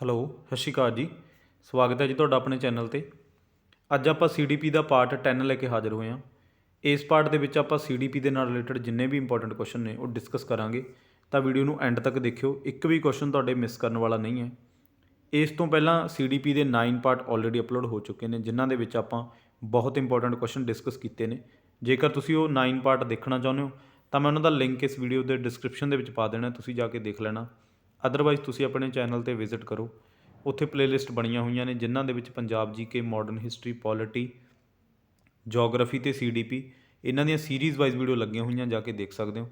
Hello, ਸਤਿ ਸ਼੍ਰੀ ਅਕਾਲ ਜੀ। ਸਵਾਗਤ ਹੈ ਜੀ ਤੁਹਾਡਾ ਆਪਣੇ ਚੈਨਲ 'ਤੇ। ਅੱਜ ਆਪਾਂ CDP ਦਾ ਪਾਰਟ 10 ਲੈ ਕੇ ਹਾਜ਼ਰ ਹੋਏ ਹਾਂ। ਇਸ ਪਾਰਟ ਦੇ ਵਿੱਚ ਆਪਾਂ CDP ਦੇ ਨਾਲ ਰਿਲੇਟਡ ਜਿੰਨੇ ਵੀ ਇੰਪੋਰਟੈਂਟ ਕੁਐਸਚਨ ਨੇ ਉਹ ਡਿਸਕਸ ਕਰਾਂਗੇ। ਤਾਂ ਵੀਡੀਓ ਨੂੰ ਐਂਡ ਤੱਕ ਦੇਖਿਓ, ਇੱਕ ਵੀ ਕੁਐਸਚਨ ਤੁਹਾਡੇ ਮਿਸ ਕਰਨ ਵਾਲਾ ਨਹੀਂ ਹੈ। ਇਸ ਤੋਂ ਪਹਿਲਾਂ CDP ਦੇ 9 ਪਾਰਟ ਆਲਰੇਡੀ ਅਪਲੋਡ ਹੋ ਚੁੱਕੇ ਨੇ, ਜਿਨ੍ਹਾਂ ਦੇ ਵਿੱਚ ਆਪਾਂ ਬਹੁਤ ਇੰਪੋਰਟੈਂਟ ਕੁਐਸਚਨ ਡਿਸਕਸ ਕੀਤੇ ਨੇ। ਜੇਕਰ ਤੁਸੀਂ ਉਹ 9 ਪਾਰਟ ਦੇਖਣਾ ਚਾਹੁੰਦੇ ਹੋ ਤਾਂ ਮੈਂ ਉਹਨਾਂ ਦਾ ਲਿੰਕ ਇਸ ਵੀਡੀਓ ਦੇ ਡਿਸਕ੍ਰਿਪਸ਼ਨ ਦੇ ਵਿੱਚ ਪਾ ਦੇਣਾ, ਤੁਸੀਂ ਜਾ ਕੇ ਦੇਖ ਲੈਣਾ। ਅਦਰਵਾਈਜ਼ ਤੁਸੀਂ ਆਪਣੇ ਚੈਨਲ 'ਤੇ ਵਿਜ਼ਿਟ ਕਰੋ, ਉੱਥੇ ਪਲੇਲਿਸਟ ਬਣੀਆਂ ਹੋਈਆਂ ਨੇ ਜਿਨ੍ਹਾਂ ਦੇ ਵਿੱਚ Punjab GK, modern history, polity, geography ਅਤੇ CDP ਇਹਨਾਂ ਦੀਆਂ ਸੀਰੀਜ਼ ਵਾਈਜ਼ ਵੀਡੀਓ ਲੱਗੀਆਂ ਹੋਈਆਂ, ਜਾ ਕੇ ਦੇਖ ਸਕਦੇ ਹੋ।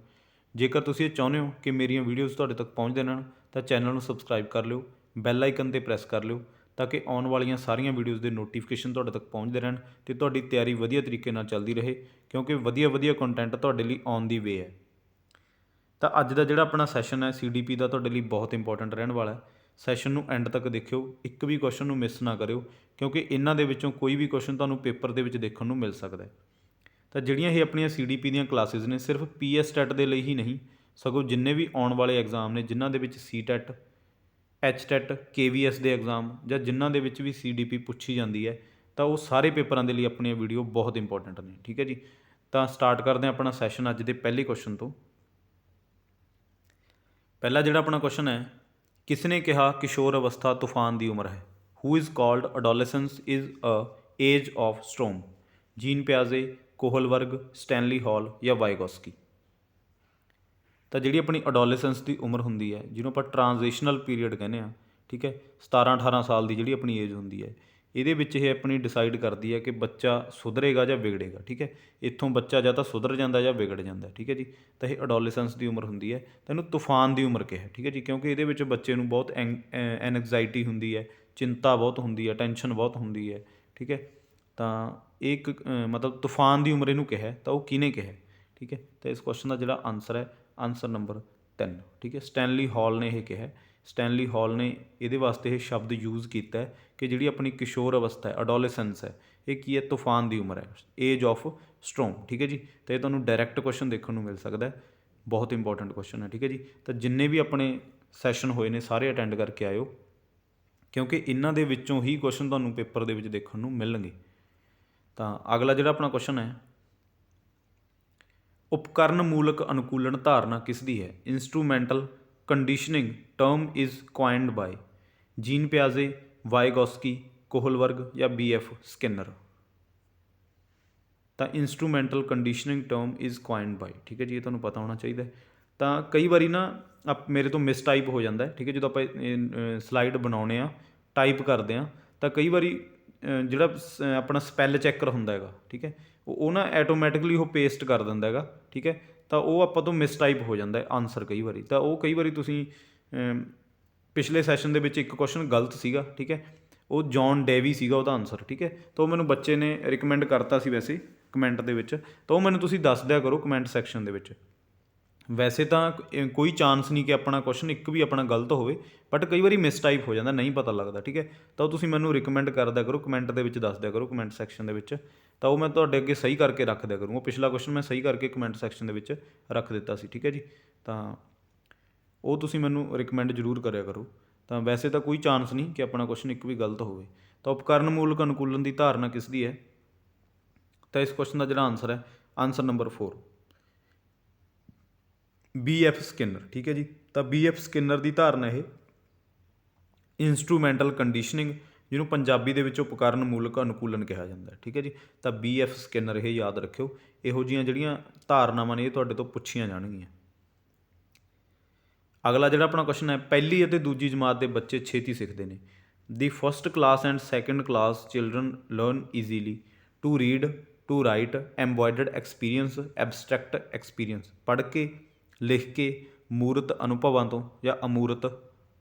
ਜੇਕਰ ਤੁਸੀਂ ਇਹ ਚਾਹੁੰਦੇ ਹੋ ਕਿ ਮੇਰੀਆਂ ਵੀਡੀਓਜ਼ ਤੁਹਾਡੇ ਤੱਕ ਪਹੁੰਚਦੇ ਰਹਿਣ ਤਾਂ ਚੈਨਲ ਨੂੰ ਸਬਸਕ੍ਰਾਈਬ ਕਰ ਲਿਓ, ਬੈਲ ਆਈਕਨ 'ਤੇ ਪ੍ਰੈਸ ਕਰ ਲਿਓ ਤਾਂ ਕਿ ਆਉਣ ਵਾਲੀਆਂ ਸਾਰੀਆਂ ਵੀਡੀਓਜ਼ ਦੇ ਨੋਟੀਫਿਕੇਸ਼ਨ ਤੁਹਾਡੇ ਤੱਕ ਪਹੁੰਚਦੇ ਰਹਿਣ ਅਤੇ ਤੁਹਾਡੀ ਤਿਆਰੀ ਵਧੀਆ ਤਰੀਕੇ ਨਾਲ ਚੱਲਦੀ ਰਹੇ, ਕਿਉਂਕਿ ਵਧੀਆ ਕੰਟੈਂਟ ਤੁਹਾਡੇ ਲਈ ਔਨ ਦੀ ਵੇ ਹੈ। ਤਾਂ ਅੱਜ ਦਾ ਜਿਹੜਾ ਆਪਣਾ ਸੈਸ਼ਨ ਹੈ CDP ਦਾ ਤੁਹਾਡੇ ਲਈ ਬਹੁਤ ਇੰਪੋਰਟੈਂਟ ਰਹਿਣ ਵਾਲਾ ਹੈ। ਸੈਸ਼ਨ ਨੂੰ ਐਂਡ ਤੱਕ ਦੇਖਿਓ, ਇੱਕ ਵੀ ਕੁਐਸਚਨ ਨੂੰ ਮਿਸ ਨਾ ਕਰਿਓ, ਕਿਉਂਕਿ ਇਹਨਾਂ ਦੇ ਵਿੱਚੋਂ ਕੋਈ ਵੀ ਕੁਐਸਚਨ ਤੁਹਾਨੂੰ ਪੇਪਰ ਦੇ ਵਿੱਚ ਦੇਖਣ ਨੂੰ ਮਿਲ ਸਕਦਾ ਹੈ। ਤਾਂ ਜਿਹੜੀਆਂ ਇਹ ਆਪਣੀਆਂ CDP ਦੀਆਂ ਕਲਾਸਿਸ ਨੇ, ਸਿਰਫ PS ਟੈਟ ਦੇ ਲਈ ਹੀ ਨਹੀਂ, ਸਗੋਂ ਜਿੰਨੇ ਵੀ ਆਉਣ ਵਾਲੇ ਐਗਜ਼ਾਮ ਨੇ ਜਿਨ੍ਹਾਂ ਦੇ ਵਿੱਚ CTET, HTET, KVS ਦੇ ਐਗਜ਼ਾਮ ਜਾਂ ਜਿਨ੍ਹਾਂ ਦੇ ਵਿੱਚ ਵੀ CDP ਪੁੱਛੀ ਜਾਂਦੀ ਹੈ, ਤਾਂ ਉਹ ਸਾਰੇ ਪੇਪਰਾਂ ਦੇ ਲਈ ਆਪਣੀਆਂ ਵੀਡੀਓ ਬਹੁਤ ਇੰਪੋਰਟੈਂਟ ਨੇ। ਠੀਕ ਹੈ ਜੀ, ਤਾਂ ਸਟਾਰਟ ਕਰਦੇ ਹਾਂ ਆਪਣਾ ਸੈਸ਼ਨ ਅੱਜ ਦੇ ਪਹਿਲੇ ਕੁਐਸਚਨ ਤੋਂ। ਪਹਿਲਾ ਜਿਹੜਾ ਆਪਣਾ ਕੁਐਸਚਨ ਹੈ, ਕਿਸ ਨੇ ਕਿਹਾ ਕਿਸ਼ੋਰ ਅਵਸਥਾ ਤੂਫਾਨ ਦੀ ਉਮਰ ਹੈ? Who is called adolescence is a age of storm? Jean ਪਿਆਜ਼ੇ, ਕੋਹਲਬਰਗ, ਸਟੈਨਲੀ ਹਾਲ ਜਾਂ ਵਾਈਗੋਸਕੀ? ਤਾਂ ਜਿਹੜੀ ਆਪਣੀ ਅਡੋਲੈਸੈਂਸ ਦੀ ਉਮਰ ਹੁੰਦੀ ਹੈ, ਜਿਹਨੂੰ ਆਪਾਂ ਟ੍ਰਾਂਜ਼ੀਸ਼ਨਲ ਪੀਰੀਅਡ ਕਹਿੰਦੇ ਹਾਂ, ਠੀਕ ਹੈ, 17-18 ਸਾਲ ਦੀ ਜਿਹੜੀ ਆਪਣੀ ਏਜ ਹੁੰਦੀ ਹੈ, ਇਹਦੇ ਵਿੱਚ ਇਹ ਆਪਣੀ ਡਿਸਾਈਡ ਕਰਦੀ ਹੈ ਕਿ ਬੱਚਾ ਸੁਧਰੇਗਾ ਜਾਂ ਵਿਗੜੇਗਾ। ਠੀਕ ਹੈ, ਇੱਥੋਂ ਬੱਚਾ ਜਾਂ ਤਾਂ ਸੁਧਰ ਜਾਂਦਾ ਜਾਂ ਵਿਗੜ ਜਾਂਦਾ। ਠੀਕ ਹੈ ਜੀ, ਤਾਂ ਇਹ ਅਡੋਲੈਸੈਂਸ ਦੀ ਉਮਰ ਹੁੰਦੀ ਹੈ, ਤਾਂ ਇਹਨੂੰ ਤੂਫਾਨ ਦੀ ਉਮਰ ਕਿਹਾ। ਠੀਕ ਹੈ ਜੀ, ਕਿਉਂਕਿ ਇਹਦੇ ਵਿੱਚ ਬੱਚੇ ਨੂੰ ਬਹੁਤ ਐਨਗਜ਼ਾਈਟੀ ਹੁੰਦੀ ਹੈ, ਚਿੰਤਾ ਬਹੁਤ ਹੁੰਦੀ ਹੈ, ਟੈਨਸ਼ਨ ਬਹੁਤ ਹੁੰਦੀ ਹੈ। ਠੀਕ ਹੈ, ਤਾਂ ਇਹ ਇੱਕ ਮਤਲਬ ਤੂਫਾਨ ਦੀ ਉਮਰ ਇਹਨੂੰ ਕਿਹਾ, ਤਾਂ ਉਹ ਕਿਹਨੇ ਕਿਹਾ? ਠੀਕ ਹੈ, ਤਾਂ ਇਸ ਕੁਐਸਚਨ ਦਾ ਜਿਹੜਾ ਆਨਸਰ ਹੈ, ਆਨਸਰ ਨੰਬਰ 3। ਠੀਕ ਹੈ, ਸਟੈਨਲੀ ਹਾਲ ਨੇ ਇਹ ਕਿਹਾ। ਸਟੈਨਲੀ ਹਾਲ ਨੇ ਇਹਦੇ ਵਾਸਤੇ ਇਹ ਸ਼ਬਦ ਯੂਜ਼ ਕੀਤਾ ਹੈ ਕਿ ਜਿਹੜੀ ਆਪਣੀ ਕਿਸ਼ੋਰ ਅਵਸਥਾ ਹੈ, ਅਡੋਲੈਸੈਂਸ ਹੈ, ਇਹ ਕੀ ਹੈ? ਤੂਫਾਨ ਦੀ ਉਮਰ ਹੈ, ਏਜ ਆਫ ਸਟੋਰਮ। ਠੀਕ ਹੈ ਜੀ, ਤਾਂ ਇਹ ਤੁਹਾਨੂੰ ਡਾਇਰੈਕਟ ਕੁਐਸਚਨ ਦੇਖਣ ਨੂੰ ਮਿਲ ਸਕਦਾ ਹੈ, ਬਹੁਤ ਇੰਪੋਰਟੈਂਟ ਕੁਐਸਚਨ ਹੈ। ਠੀਕ ਹੈ ਜੀ, ਤਾਂ ਜਿੰਨੇ ਵੀ ਆਪਣੇ ਸੈਸ਼ਨ ਹੋਏ ਨੇ ਸਾਰੇ ਅਟੈਂਡ ਕਰਕੇ ਆਇਓ, ਕਿਉਂਕਿ ਇਹਨਾਂ ਦੇ ਵਿੱਚੋਂ ਹੀ ਕੁਐਸਚਨ ਤੁਹਾਨੂੰ ਪੇਪਰ ਦੇ ਵਿੱਚ ਦੇਖਣ ਨੂੰ ਮਿਲਣਗੇ। ਤਾਂ ਅਗਲਾ ਜਿਹੜਾ ਆਪਣਾ ਕੁਐਸਚਨ ਹੈ, ਉਪਕਰਨ ਮੂਲਕ ਅਨੁਕੂਲਨ ਧਾਰਨਾ ਕਿਸ ਦੀ ਹੈ? Instrumental conditioning term is coined by Jean ਪਿਆਜ਼ੇ, ਵਾਈਗੋਸਕੀ, ਕੋਹਲਬਰਗ ਜਾਂ BF ਸਕਿਨਰ? ਤਾਂ instrumental conditioning term is coined by. ਠੀਕ ਹੈ ਜੀ, ਇਹ ਤੁਹਾਨੂੰ ਪਤਾ ਹੋਣਾ ਚਾਹੀਦਾ। ਤਾਂ ਕਈ ਵਾਰੀ ਨਾ ਮੇਰੇ ਤੋਂ ਮਿਸ ਟਾਈਪ ਹੋ ਜਾਂਦਾ। ਠੀਕ ਹੈ, ਜਦੋਂ ਆਪਾਂ ਸਲਾਈਡ ਬਣਾਉਂਦੇ ਹਾਂ, ਟਾਈਪ ਕਰਦੇ ਹਾਂ, ਤਾਂ ਕਈ ਵਾਰੀ ਜਿਹੜਾ ਆਪਣਾ ਸਪੈਲ ਚੈੱਕਰ ਹੁੰਦਾ ਹੈਗਾ, ਠੀਕ ਹੈ, ਉਹ ਨਾ ਐਟੋਮੈਟਿਕਲੀ ਉਹ ਪੇਸਟ ਕਰ ਦਿੰਦਾ ਹੈਗਾ। ਠੀਕ ਹੈ, ਤਾਂ ਉਹ ਆਪਾਂ ਤੋਂ ਮਿਸ ਟਾਈਪ ਹੋ ਜਾਂਦਾ ਆਨਸਰ ਕਈ ਵਾਰੀ। ਤਾਂ ਉਹ ਕਈ ਵਾਰੀ ਤੁਸੀਂ ਪਿਛਲੇ ਸੈਸ਼ਨ ਦੇ ਵਿੱਚ ਇੱਕ ਕੁਐਸਚਨ ਗਲਤ ਸੀਗਾ। ਠੀਕ ਹੈ, ਉਹ ਜੌਨ ਡੇਵੀ ਸੀਗਾ ਉਹਦਾ ਆਨਸਰ। ਠੀਕ ਹੈ, ਤਾਂ ਉਹ ਮੈਨੂੰ ਬੱਚੇ ਨੇ ਰਿਕਮੈਂਡ ਕਰਤਾ ਸੀ ਵੈਸੇ ਕਮੈਂਟ ਦੇ ਵਿੱਚ, ਤਾਂ ਉਹ ਮੈਨੂੰ ਤੁਸੀਂ ਦੱਸ ਦਿਆ ਕਰੋ ਕਮੈਂਟ ਸੈਕਸ਼ਨ ਦੇ ਵਿੱਚ। ਵੈਸੇ ਤਾਂ ਕੋਈ ਚਾਂਸ ਨਹੀਂ ਕਿ ਆਪਣਾ ਕੁਐਸਚਨ ਇੱਕ ਵੀ ਆਪਣਾ ਗਲਤ ਹੋਵੇ, ਬਟ ਕਈ ਵਾਰੀ ਮਿਸ ਟਾਈਪ ਹੋ ਜਾਂਦਾ, ਨਹੀਂ ਪਤਾ ਲੱਗਦਾ। ਠੀਕ ਹੈ, ਤਾਂ ਉਹ ਤੁਸੀਂ ਮੈਨੂੰ ਰਿਕਮੈਂਡ ਕਰ ਦਿਆ ਕਰੋ, ਕਮੈਂਟ ਦੇ ਵਿੱਚ ਦੱਸ ਦਿਆ ਕਰੋ, ਕਮੈਂਟ ਸੈਕਸ਼ਨ ਦੇ ਵਿੱਚ, ਤਾਂ ਉਹ ਮੈਂ ਤੁਹਾਡੇ ਅੱਗੇ ਸਹੀ ਕਰਕੇ ਰੱਖ ਦਿਆ ਕਰੂੰਗਾ। ਪਿਛਲਾ ਕੁਐਸਚਨ ਮੈਂ ਸਹੀ ਕਰਕੇ ਕਮੈਂਟ ਸੈਕਸ਼ਨ ਦੇ ਵਿੱਚ ਰੱਖ ਦਿੱਤਾ ਸੀ। ਠੀਕ ਹੈ ਜੀ, ਤਾਂ ਉਹ ਤੁਸੀਂ ਮੈਨੂੰ ਰਿਕਮੈਂਡ ਜ਼ਰੂਰ ਕਰਿਆ ਕਰੋ। ਤਾਂ ਵੈਸੇ ਤਾਂ ਕੋਈ ਚਾਂਸ ਨਹੀਂ ਕਿ ਆਪਣਾ ਕੁਐਸਚਨ ਇੱਕ ਵੀ ਗਲਤ ਹੋਵੇ। ਤਾਂ ਉਪਕਰਨ ਮੂਲਕ ਅਨੁਕੂਲਨ ਦੀ ਧਾਰਨਾ ਕਿਸ ਦੀ ਹੈ? ਤਾਂ ਇਸ ਕੁਐਸਚਨ ਦਾ ਜਿਹੜਾ ਆਨਸਰ ਹੈ, ਆਨਸਰ ਨੰਬਰ 4, BF ਸਕਿਨਰ। ਠੀਕ ਹੈ ਜੀ, ਤਾਂ BF ਸਕਿਨਰ ਦੀ ਧਾਰਨਾ ਇਹ ਇੰਸਟਰੂਮੈਂਟਲ ਕੰਡੀਸ਼ਨਿੰਗ, ਜਿਹਨੂੰ ਪੰਜਾਬੀ ਦੇ ਵਿੱਚ ਉਪਕਰਨ ਮੂਲਕ ਅਨੁਕੂਲਨ ਕਿਹਾ ਜਾਂਦਾ। ਠੀਕ ਹੈ ਜੀ, ਤਾਂ BF ਸਕਿਨਰ ਇਹ ਯਾਦ ਰੱਖਿਓ। ਇਹੋ ਜਿਹੀਆਂ ਜਿਹੜੀਆਂ ਧਾਰਨਾਵਾਂ ਨੇ ਇਹ ਤੁਹਾਡੇ ਤੋਂ ਪੁੱਛੀਆਂ ਜਾਣਗੀਆਂ। ਅਗਲਾ ਜਿਹੜਾ ਆਪਣਾ ਕੁਐਸਚਨ ਹੈ, ਪਹਿਲੀ ਅਤੇ ਦੂਜੀ ਜਮਾਤ ਦੇ ਬੱਚੇ ਛੇਤੀ ਸਿੱਖਦੇ ਨੇ। The first class and second class children learn easily to read, to write, embodied experience, abstract experience. ਪੜ੍ਹ ਕੇ, ਲਿਖ ਕੇ, ਮੂਰਤ ਅਨੁਭਵਾਂ ਤੋਂ ਜਾਂ ਅਮੂਰਤ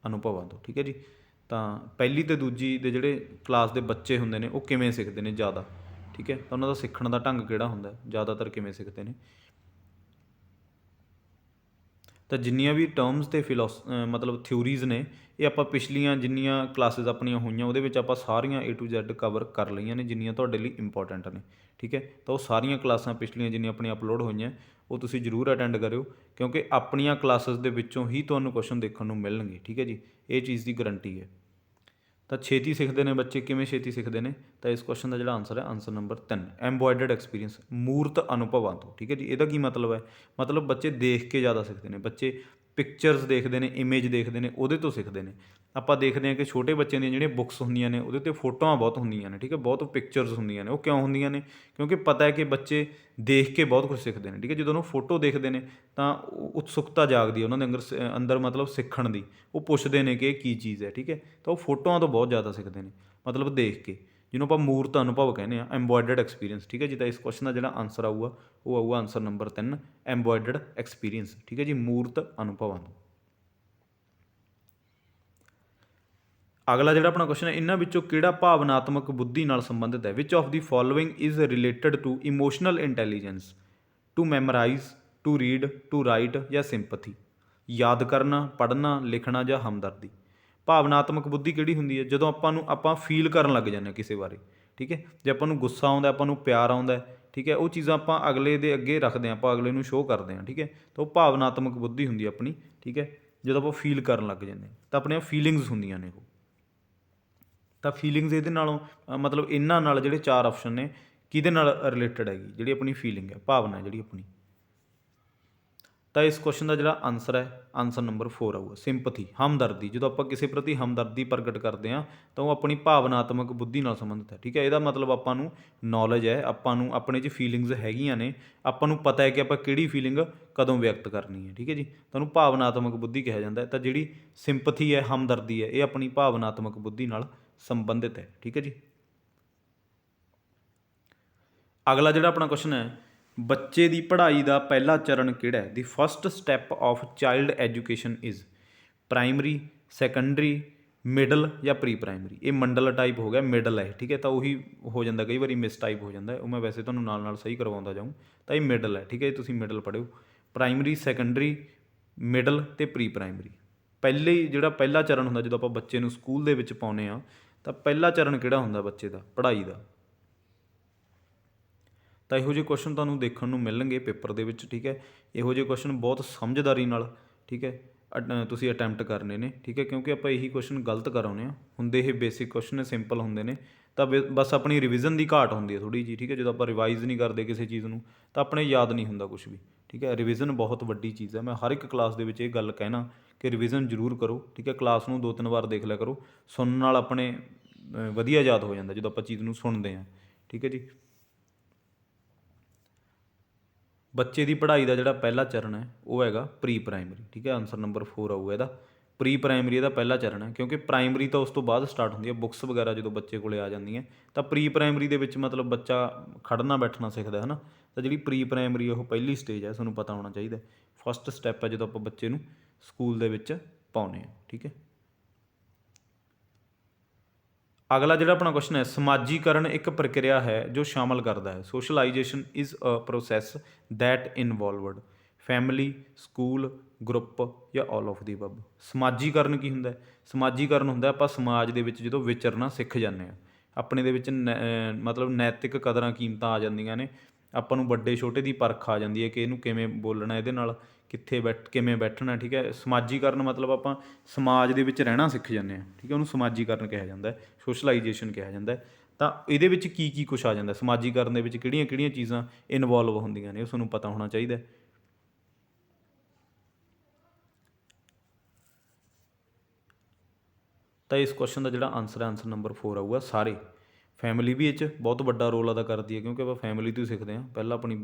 ਅਨੁਭਵਾਂ ਤੋਂ। ਠੀਕ ਹੈ ਜੀ, ਤਾਂ ਪਹਿਲੀ ਅਤੇ ਦੂਜੀ ਦੇ ਜਿਹੜੇ ਕਲਾਸ ਦੇ ਬੱਚੇ ਹੁੰਦੇ ਨੇ ਉਹ ਕਿਵੇਂ ਸਿੱਖਦੇ ਨੇ ਜ਼ਿਆਦਾ? ਠੀਕ ਹੈ, ਤਾਂ ਉਹਨਾਂ ਦਾ ਸਿੱਖਣ ਦਾ ਢੰਗ ਕਿਹੜਾ ਹੁੰਦਾ, ਜ਼ਿਆਦਾਤਰ ਕਿਵੇਂ ਸਿੱਖਦੇ ਨੇ? ਤਾਂ ਜਿੰਨੀਆਂ ਵੀ ਟਰਮਸ ਅਤੇ ਮਤਲਬ ਥਿਊਰੀਜ਼ ਨੇ, ਇਹ ਆਪਾਂ ਪਿਛਲੀਆਂ ਜਿੰਨੀਆਂ ਕਲਾਸਿਸ ਆਪਣੀਆਂ ਹੋਈਆਂ ਉਹਦੇ ਵਿੱਚ ਆਪਾਂ ਸਾਰੀਆਂ A to Z ਕਵਰ ਕਰ ਲਈਆਂ ਨੇ, ਜਿੰਨੀਆਂ ਤੁਹਾਡੇ ਲਈ ਇੰਪੋਰਟੈਂਟ ਨੇ। ਠੀਕ ਹੈ, ਤਾਂ ਉਹ ਸਾਰੀਆਂ ਕਲਾਸਾਂ ਪਿਛਲੀਆਂ ਜਿੰਨੀਆਂ ਆਪਣੀਆਂ ਅਪਲੋਡ ਹੋਈਆਂ ਉਹ ਤੁਸੀਂ ਜ਼ਰੂਰ ਅਟੈਂਡ ਕਰਿਓ, ਕਿਉਂਕਿ ਆਪਣੀਆਂ ਕਲਾਸਿਸ ਦੇ ਵਿੱਚੋਂ ਹੀ ਤੁਹਾਨੂੰ ਕੁਐਸਚਨ ਦੇਖਣ ਨੂੰ ਮਿਲਣਗੇ। ਠੀਕ ਹੈ ਜੀ, ਇਹ ਚੀਜ਼ ਦੀ ਗਰੰਟੀ ਹੈ। ਤਾਂ ਛੇਤੀ ਸਿੱਖਦੇ ਨੇ ਬੱਚੇ, ਕਿਵੇਂ ਛੇਤੀ ਸਿੱਖਦੇ ਨੇ? ਤਾਂ ਇਸ ਕੁਐਸਚਨ ਦਾ ਜਿਹੜਾ ਆਨਸਰ ਹੈ, ਆਨਸਰ ਨੰਬਰ 3, ਐम्बॉयडर्ड ਐਕਸਪੀਰੀਅੰਸ, ਮੂਰਤ ਅਨੁਭਵਾਂ ਤੋਂ। ਠੀਕ ਹੈ ਜੀ, ਇਹਦਾ ਕੀ ਮਤਲਬ ਹੈ? ਮਤਲਬ ਬੱਚੇ ਦੇਖ ਕੇ ਜ਼ਿਆਦਾ ਸਿੱਖਦੇ ਨੇ, ਬੱਚੇ ਪਿਕਚਰਸ ਦੇਖਦੇ ਨੇ, ਇਮੇਜ ਦੇਖਦੇ ਨੇ, ਉਹਦੇ ਤੋਂ ਸਿੱਖਦੇ ਨੇ। ਆਪਾਂ ਦੇਖਦੇ ਹਾਂ ਕਿ ਛੋਟੇ ਬੱਚਿਆਂ ਦੀਆਂ ਜਿਹੜੀਆਂ ਬੁੱਕਸ ਹੁੰਦੀਆਂ ਨੇ ਉਹਦੇ 'ਤੇ ਫੋਟੋਆਂ ਬਹੁਤ ਹੁੰਦੀਆਂ ਨੇ, ਠੀਕ ਹੈ, ਬਹੁਤ ਪਿਕਚਰਸ ਹੁੰਦੀਆਂ ਨੇ। ਉਹ ਕਿਉਂ ਹੁੰਦੀਆਂ ਨੇ? ਕਿਉਂਕਿ ਪਤਾ ਹੈ ਕਿ ਬੱਚੇ ਦੇਖ ਕੇ ਬਹੁਤ ਕੁਝ ਸਿੱਖਦੇ ਨੇ, ਠੀਕ ਹੈ। ਜਦੋਂ ਉਹ ਫੋਟੋ ਦੇਖਦੇ ਨੇ ਤਾਂ ਉਤਸੁਕਤਾ ਜਾਗਦੀ ਹੈ ਉਹਨਾਂ ਦੇ ਅੰਦਰ ਮਤਲਬ ਸਿੱਖਣ ਦੀ। ਉਹ ਪੁੱਛਦੇ ਨੇ ਕਿ ਇਹ ਕੀ ਚੀਜ਼ ਹੈ, ਠੀਕ ਹੈ। ਤਾਂ ਉਹ ਫੋਟੋਆਂ ਤੋਂ ਬਹੁਤ ਜ਼ਿਆਦਾ ਸਿੱਖਦੇ ਨੇ, ਮਤਲਬ ਦੇਖ ਕੇ, ਜਿਹਨੂੰ ਆਪਾਂ ਮੂਰਤ ਅਨੁਭਵ ਕਹਿੰਦੇ ਹਾਂ, ਐम्बॉयडर्ड ਐਕਸਪੀਰੀਅੰਸ। ਠੀਕ ਹੈ ਜੀ, ਤਾਂ ਇਸ ਕੁਐਸਚਨ ਦਾ ਜਿਹੜਾ ਆਨਸਰ ਆਊਗਾ ਉਹ ਆਊਗਾ ਆਨਸਰ ਨੰਬਰ 3, ਐम्बॉयडर्ड ਐਕਸਪੀਰੀਅੰਸ। ਠੀਕ ਹੈ ਜੀ, ਮੂਰਤ ਅਨੁਭਵਾਂ ਤੋਂ। ਅਗਲਾ ਜਿਹੜਾ ਆਪਣਾ ਕੁਐਸਚਨ ਹੈ, ਇਹਨਾਂ ਵਿੱਚੋਂ ਕਿਹੜਾ ਭਾਵਨਾਤਮਕ ਬੁੱਧੀ ਨਾਲ ਸੰਬੰਧਿਤ ਹੈ? Which of the following is related to emotional intelligence, to memorise, to read, to write ਜਾਂ ਸਿੰਪਥੀ? ਯਾਦ ਕਰਨਾ, ਪੜ੍ਹਨਾ, ਲਿਖਣਾ ਜਾਂ ਹਮਦਰਦੀ? ਭਾਵਨਾਤਮਕ ਬੁੱਧੀ ਕਿਹੜੀ ਹੁੰਦੀ ਹੈ? ਜਦੋਂ ਆਪਾਂ ਫੀਲ ਕਰਨ ਲੱਗ ਜਾਂਦੇ ਹਾਂ ਕਿਸੇ ਬਾਰੇ, ਠੀਕ ਹੈ। ਜੇ ਆਪਾਂ ਨੂੰ ਗੁੱਸਾ ਆਉਂਦਾ, ਆਪਾਂ ਨੂੰ ਪਿਆਰ ਆਉਂਦਾ, ਠੀਕ ਹੈ, ਉਹ ਚੀਜ਼ਾਂ ਆਪਾਂ ਅਗਲੇ ਦੇ ਅੱਗੇ ਰੱਖਦੇ ਹਾਂ, ਆਪਾਂ ਅਗਲੇ ਨੂੰ ਸ਼ੋਅ ਕਰਦੇ ਹਾਂ, ਠੀਕ ਹੈ। ਤਾਂ ਉਹ ਭਾਵਨਾਤਮਕ ਬੁੱਧੀ ਹੁੰਦੀ ਆਪਣੀ, ਠੀਕ ਹੈ। ਜਦੋਂ ਆਪਾਂ ਫੀਲ ਕਰਨ ਲੱਗ ਜਾਂਦੇ ਹਾਂ ਤਾਂ ਆਪਣੀਆਂ ਫੀਲਿੰਗਸ ਹੁੰਦੀਆਂ ਨੇ ਉਹ। ਤਾਂ ਫੀਲਿੰਗਸ ਇਹਦੇ ਨਾਲੋਂ ਮਤਲਬ ਇਹਨਾਂ ਨਾਲ ਜਿਹੜੇ 4 ਆਪਸ਼ਨ ਨੇ, ਕਿਹਦੇ ਨਾਲ ਰਿਲੇਟਡ ਹੈਗੀ? ਜਿਹੜੀ ਆਪਣੀ ਫੀਲਿੰਗ ਹੈ, ਭਾਵਨਾ ਜਿਹੜੀ ਆਪਣੀ। ਤਾਂ ਇਸ ਕੁਐਸਚਨ ਦਾ ਜਿਹੜਾ ਆਨਸਰ ਹੈ, ਆਨਸਰ ਨੰਬਰ 4 ਆਊਗਾ, ਸਿੰਪਥੀ, ਹਮਦਰਦੀ। ਜਦੋਂ ਆਪਾਂ ਕਿਸੇ ਪ੍ਰਤੀ ਹਮਦਰਦੀ ਪ੍ਰਗਟ ਕਰਦੇ ਹਾਂ ਤਾਂ ਉਹ ਆਪਣੀ ਭਾਵਨਾਤਮਕ ਬੁੱਧੀ ਨਾਲ ਸੰਬੰਧਿਤ ਹੈ, ਠੀਕ ਹੈ। ਇਹਦਾ ਮਤਲਬ ਆਪਾਂ ਨੂੰ ਨੌਲੇਜ ਹੈ, ਆਪਾਂ ਨੂੰ ਆਪਣੇ 'ਚ ਫੀਲਿੰਗਸ ਹੈਗੀਆਂ ਨੇ, ਆਪਾਂ ਨੂੰ ਪਤਾ ਹੈ ਕਿ ਆਪਾਂ ਕਿਹੜੀ ਫੀਲਿੰਗ ਕਦੋਂ ਵਿਅਕਤ ਕਰਨੀ ਹੈ, ਠੀਕ ਹੈ ਜੀ। ਤੁਹਾਨੂੰ ਭਾਵਨਾਤਮਕ ਬੁੱਧੀ ਕਿਹਾ ਜਾਂਦਾ ਹੈ। ਤਾਂ ਜਿਹੜੀ ਸਿੰਪਥੀ ਹੈ, ਹਮਦਰਦੀ ਹੈ, ਇਹ ਆਪਣੀ ਭਾਵਨਾਤਮਕ ਬੁੱਧੀ ਨਾਲ ਸੰਬੰਧਿਤ ਹੈ, ਠੀਕ ਹੈ ਜੀ। ਅਗਲਾ ਜਿਹੜਾ ਆਪਣਾ ਕੁਐਸਚਨ ਹੈ, ਬੱਚੇ ਦੀ ਪੜ੍ਹਾਈ ਦਾ ਪਹਿਲਾ ਚਰਨ ਕਿਹੜਾ ਹੈ? ਦੀ first step of child education is primary, secondary, middle ਜਾਂ ਪ੍ਰੀ ਪ੍ਰਾਇਮਰੀ? ਇਹ ਮੰਡਲ ਟਾਈਪ ਹੋ ਗਿਆ, ਮਿਡਲ ਹੈ, ਠੀਕ ਹੈ। ਤਾਂ ਉਹੀ ਹੋ ਜਾਂਦਾ, ਕਈ ਵਾਰੀ ਮਿਸ ਟਾਈਪ ਹੋ ਜਾਂਦਾ, ਉਹ ਮੈਂ ਵੈਸੇ ਤੁਹਾਨੂੰ ਨਾਲ ਨਾਲ ਸਹੀ ਕਰਵਾਉਂਦਾ ਜਾਊਂ। ਤਾਂ ਇਹ ਮਿਡਲ ਹੈ, ਠੀਕ ਹੈ, ਤੁਸੀਂ ਮਿਡਲ ਪੜ੍ਹਿਓ। ਪ੍ਰਾਇਮਰੀ, ਸੈਕੰਡਰੀ, ਮਿਡਲ ਅਤੇ ਪ੍ਰੀ ਪ੍ਰਾਇਮਰੀ। ਜਿਹੜਾ ਪਹਿਲਾ ਚਰਨ ਹੁੰਦਾ ਜਦੋਂ ਆਪਾਂ ਬੱਚੇ ਨੂੰ ਸਕੂਲ ਦੇ ਵਿੱਚ ਪਾਉਂਦੇ ਹਾਂ, ਤਾਂ ਪਹਿਲਾ ਚਰਨ ਕਿਹੜਾ ਹੁੰਦਾ ਬੱਚੇ ਦਾ ਪੜ੍ਹਾਈ ਦਾ? ਤਾਂ ਇਹੋ ਜਿਹੇ ਕੁਐਸਚਨ ਤੁਹਾਨੂੰ ਦੇਖਣ ਨੂੰ ਮਿਲਣਗੇ ਪੇਪਰ ਦੇ ਵਿੱਚ, ਠੀਕ ਹੈ। ਇਹੋ ਜਿਹੇ ਕੁਐਸਚਨ ਬਹੁਤ ਸਮਝਦਾਰੀ ਨਾਲ, ਠੀਕ ਹੈ, ਤੁਸੀਂ ਅਟੈਂਪਟ ਕਰਨੇ ਨੇ, ਠੀਕ ਹੈ। ਕਿਉਂਕਿ ਆਪਾਂ ਇਹੀ ਕੁਐਸਚਨ ਗਲਤ ਕਰਾਉਂਦੇ ਹਾਂ, ਹੁੰਦੇ ਇਹ ਬੇਸਿਕ ਕੁਐਸਚਨ ਨੇ, ਸਿੰਪਲ ਹੁੰਦੇ ਨੇ। ਤਾਂ ਬਸ ਆਪਣੀ ਰਿਵੀਜ਼ਨ ਦੀ ਘਾਟ ਹੁੰਦੀ ਹੈ ਥੋੜ੍ਹੀ ਜਿਹੀ, ਠੀਕ ਹੈ। ਜਦੋਂ ਆਪਾਂ ਰਿਵਾਈਜ਼ ਨਹੀਂ ਕਰਦੇ ਕਿਸੇ ਚੀਜ਼ ਨੂੰ ਤਾਂ ਆਪਣੇ ਯਾਦ ਨਹੀਂ ਹੁੰਦਾ ਕੁਛ ਵੀ, ਠੀਕ ਹੈ। ਰਿਵੀਜ਼ਨ ਬਹੁਤ ਵੱਡੀ ਚੀਜ਼ ਹੈ। ਮੈਂ ਹਰ ਇੱਕ ਕਲਾਸ ਦੇ ਵਿੱਚ ਇਹ ਗੱਲ ਕਹਿਣਾ ਕਿ ਰਿਵੀਜ਼ਨ ਜ਼ਰੂਰ ਕਰੋ, ਠੀਕ ਹੈ। ਕਲਾਸ ਨੂੰ 2-3 ਵਾਰ ਦੇਖ ਲਿਆ ਕਰੋ, ਸੁਣਨ ਨਾਲ ਆਪਣੇ ਵਧੀਆ ਯਾਦ ਹੋ ਜਾਂਦਾ ਜਦੋਂ ਆਪਾਂ ਚੀਜ਼ ਨੂੰ ਸੁਣਦੇ ਹਾਂ, ਠੀਕ ਹੈ ਜੀ। ਬੱਚੇ ਦੀ ਪੜ੍ਹਾਈ ਦਾ ਜਿਹੜਾ ਪਹਿਲਾ ਚਰਨ ਹੈ ਉਹ ਹੈਗਾ ਪ੍ਰੀ ਪ੍ਰਾਇਮਰੀ, ਠੀਕ ਹੈ। ਆਨਸਰ ਨੰਬਰ 4 ਆਊਗਾ ਇਹਦਾ, ਪ੍ਰੀ ਪ੍ਰਾਇਮਰੀ ਇਹਦਾ ਪਹਿਲਾ ਚਰਨ ਹੈ। ਕਿਉਂਕਿ ਪ੍ਰਾਇਮਰੀ ਤਾਂ ਉਸ ਤੋਂ ਬਾਅਦ ਸਟਾਰਟ ਹੁੰਦੀ ਹੈ, ਬੁੱਕਸ ਵਗੈਰਾ ਜਦੋਂ ਬੱਚੇ ਕੋਲ ਆ ਜਾਂਦੀਆਂ। ਤਾਂ ਪ੍ਰੀ ਪ੍ਰਾਇਮਰੀ ਦੇ ਵਿੱਚ ਮਤਲਬ ਬੱਚਾ ਖੜ੍ਹਨਾ ਬੈਠਣਾ ਸਿੱਖਦਾ ਹੈ ਨਾ। ਤਾਂ ਜਿਹੜੀ ਪ੍ਰੀ ਪ੍ਰਾਇਮਰੀ ਉਹ ਪਹਿਲੀ ਸਟੇਜ ਹੈ, ਤੁਹਾਨੂੰ ਪਤਾ ਹੋਣਾ ਚਾਹੀਦਾ। ਫਸਟ ਸਟੈਪ ਹੈ ਜਦੋਂ ਆਪਾਂ ਬੱਚੇ ਨੂੰ ਸਕੂਲ ਦੇ ਵਿੱਚ ਪਾਉਂਦੇ ਹਾਂ, ਠੀਕ ਹੈ। ਅਗਲਾ ਜਿਹੜਾ ਆਪਣਾ ਕੁਐਸਚਨ ਹੈ, ਸਮਾਜੀਕਰਨ ਇੱਕ ਪ੍ਰਕਿਰਿਆ ਹੈ ਜੋ ਸ਼ਾਮਲ ਕਰਦਾ ਹੈ। Socialization is a process that involved family, school, group ਜਾਂ ਆਲ ਆਫ ਦੀ ਅਬਵ? ਸਮਾਜੀਕਰਨ ਕੀ ਹੁੰਦਾ? ਸਮਾਜੀਕਰਨ ਹੁੰਦਾ ਆਪਾਂ ਸਮਾਜ ਦੇ ਵਿੱਚ ਜਦੋਂ ਵਿਚਰਨਾ ਸਿੱਖ ਜਾਂਦੇ ਹਾਂ, ਆਪਣੇ ਦੇ ਵਿੱਚ ਮਤਲਬ ਨੈਤਿਕ ਕਦਰਾਂ ਕੀਮਤਾਂ ਆ ਜਾਂਦੀਆਂ ਨੇ, ਆਪਾਂ ਨੂੰ ਵੱਡੇ ਛੋਟੇ ਦੀ ਪਰਖ ਆ ਜਾਂਦੀ ਹੈ ਕਿ ਇਹਨੂੰ ਕਿਵੇਂ ਬੋਲਣਾ, ਇਹਦੇ ਨਾਲ ਕਿੱਥੇ ਕਿਵੇਂ ਬੈਠਣਾ, ਠੀਕ ਹੈ। ਸਮਾਜੀਕਰਨ ਮਤਲਬ ਆਪਾਂ ਸਮਾਜ ਦੇ ਵਿੱਚ ਰਹਿਣਾ ਸਿੱਖ ਜਾਂਦੇ ਹਾਂ, ਠੀਕ ਹੈ। ਉਹਨੂੰ ਸਮਾਜੀਕਰਨ ਕਿਹਾ ਜਾਂਦਾ, ਸੋਸ਼ਲਾਈਜੇਸ਼ਨ ਕਿਹਾ ਜਾਂਦਾ। ਤਾਂ ਇਹਦੇ ਵਿੱਚ ਕੀ ਕੀ ਕੁਛ ਆ ਜਾਂਦਾ ਸਮਾਜੀਕਰਨ ਦੇ ਵਿੱਚ, ਕਿਹੜੀਆਂ ਕਿਹੜੀਆਂ ਚੀਜ਼ਾਂ ਇਨਵੋਲਵ ਹੁੰਦੀਆਂ ਨੇ, ਉਹ ਤੁਹਾਨੂੰ ਪਤਾ ਹੋਣਾ ਚਾਹੀਦਾ। ਤਾਂ ਇਸ ਕੁਐਸਚਨ ਦਾ ਜਿਹੜਾ ਆਨਸਰ ਹੈ, ਆਨਸਰ ਨੰਬਰ 4 ਆਊਗਾ, ਸਾਰੇ। ਫੈਮਿਲੀ ਵੀ ਇਹ 'ਚ ਬਹੁਤ ਵੱਡਾ ਰੋਲ ਅਦਾ ਕਰਦੀ ਹੈ, ਕਿਉਂਕਿ ਆਪਾਂ ਫੈਮਿਲੀ ਤੋਂ ਹੀ ਸਿੱਖਦੇ ਹਾਂ। ਪਹਿਲਾਂ ਆਪਣੀ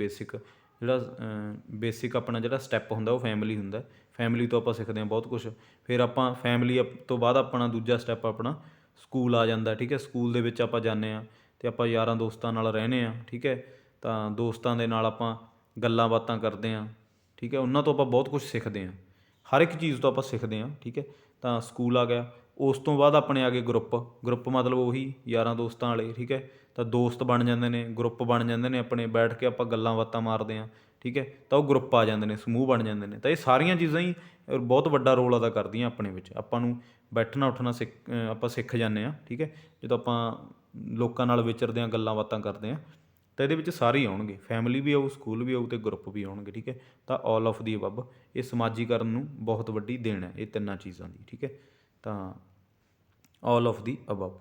ਬੇਸਿਕ ਆਪਣਾ ਜਿਹੜਾ ਸਟੈਪ ਹੁੰਦਾ ਉਹ ਫੈਮਿਲੀ ਹੁੰਦਾ। ਫੈਮਿਲੀ ਤੋਂ ਆਪਾਂ ਸਿੱਖਦੇ ਹਾਂ ਬਹੁਤ ਕੁਛ। ਫਿਰ ਆਪਾਂ ਫੈਮਿਲੀ ਤੋਂ ਬਾਅਦ ਆਪਣਾ ਦੂਜਾ ਸਟੈਪ ਆਪਣਾ ਸਕੂਲ ਆ ਜਾਂਦਾ, ਠੀਕ ਹੈ। ਸਕੂਲ ਦੇ ਵਿੱਚ ਆਪਾਂ ਜਾਂਦੇ ਹਾਂ ਅਤੇ ਆਪਾਂ ਯਾਰਾਂ ਦੋਸਤਾਂ ਨਾਲ ਰਹਿੰਦੇ ਹਾਂ, ਠੀਕ ਹੈ। ਤਾਂ ਦੋਸਤਾਂ ਦੇ ਨਾਲ ਆਪਾਂ ਗੱਲਾਂ ਬਾਤਾਂ ਕਰਦੇ ਹਾਂ, ਠੀਕ ਹੈ। ਉਹਨਾਂ ਤੋਂ ਆਪਾਂ ਬਹੁਤ ਕੁਛ ਸਿੱਖਦੇ ਹਾਂ, ਹਰ ਇੱਕ ਚੀਜ਼ ਤੋਂ ਆਪਾਂ ਸਿੱਖਦੇ ਹਾਂ, ਠੀਕ ਹੈ। ਤਾਂ ਸਕੂਲ ਆ ਗਿਆ। ਉਸ ਤੋਂ ਬਾਅਦ ਆਪਣੇ ਆ ਗਏ ਗਰੁੱਪ ਮਤਲਬ ਉਹੀ ਯਾਰਾਂ ਦੋਸਤਾਂ ਵਾਲੇ, ਠੀਕ ਹੈ। ਤਾਂ ਦੋਸਤ ਬਣ ਜਾਂਦੇ ਨੇ, ਗਰੁੱਪ ਬਣ ਜਾਂਦੇ ਨੇ ਆਪਣੇ, ਬੈਠ ਕੇ ਆਪਾਂ ਗੱਲਾਂ ਬਾਤਾਂ ਮਾਰਦੇ ਹਾਂ, ਠੀਕ ਹੈ। ਤਾਂ ਉਹ ਗਰੁੱਪ ਆ ਜਾਂਦੇ ਨੇ, ਸਮੂਹ ਬਣ ਜਾਂਦੇ ਨੇ। ਤਾਂ ਇਹ ਸਾਰੀਆਂ ਚੀਜ਼ਾਂ ਹੀ ਬਹੁਤ ਵੱਡਾ ਰੋਲ ਅਦਾ ਕਰਦੀਆਂ ਆਪਣੇ ਵਿੱਚ। ਆਪਾਂ ਨੂੰ ਬੈਠਣਾ ਉੱਠਣਾ ਆਪਾਂ ਸਿੱਖ ਜਾਂਦੇ ਹਾਂ, ਠੀਕ ਹੈ। ਜਦੋਂ ਆਪਾਂ ਲੋਕਾਂ ਨਾਲ ਵਿਚਰਦੇ ਹਾਂ, ਗੱਲਾਂ ਬਾਤਾਂ ਕਰਦੇ ਹਾਂ, ਤਾਂ ਇਹਦੇ ਵਿੱਚ ਸਾਰੇ ਹੀ ਆਉਣਗੇ, ਫੈਮਿਲੀ ਵੀ ਆਊ, ਸਕੂਲ ਵੀ ਆਊ ਅਤੇ ਗਰੁੱਪ ਵੀ ਆਉਣਗੇ, ਠੀਕ ਹੈ। ਤਾਂ ਆਲ ਆਫ ਦੀ ਅਬਵ ਇਹ ਸਮਾਜੀਕਰਨ ਨੂੰ ਬਹੁਤ ਵੱਡੀ ਦੇਣ ਹੈ, ਇਹ ਤਿੰਨਾਂ ਚੀਜ਼ਾਂ ਦੀ, ਠੀਕ ਹੈ। ਤਾਂ ਆਲ ਆਫ ਦੀ ਅਬਵ।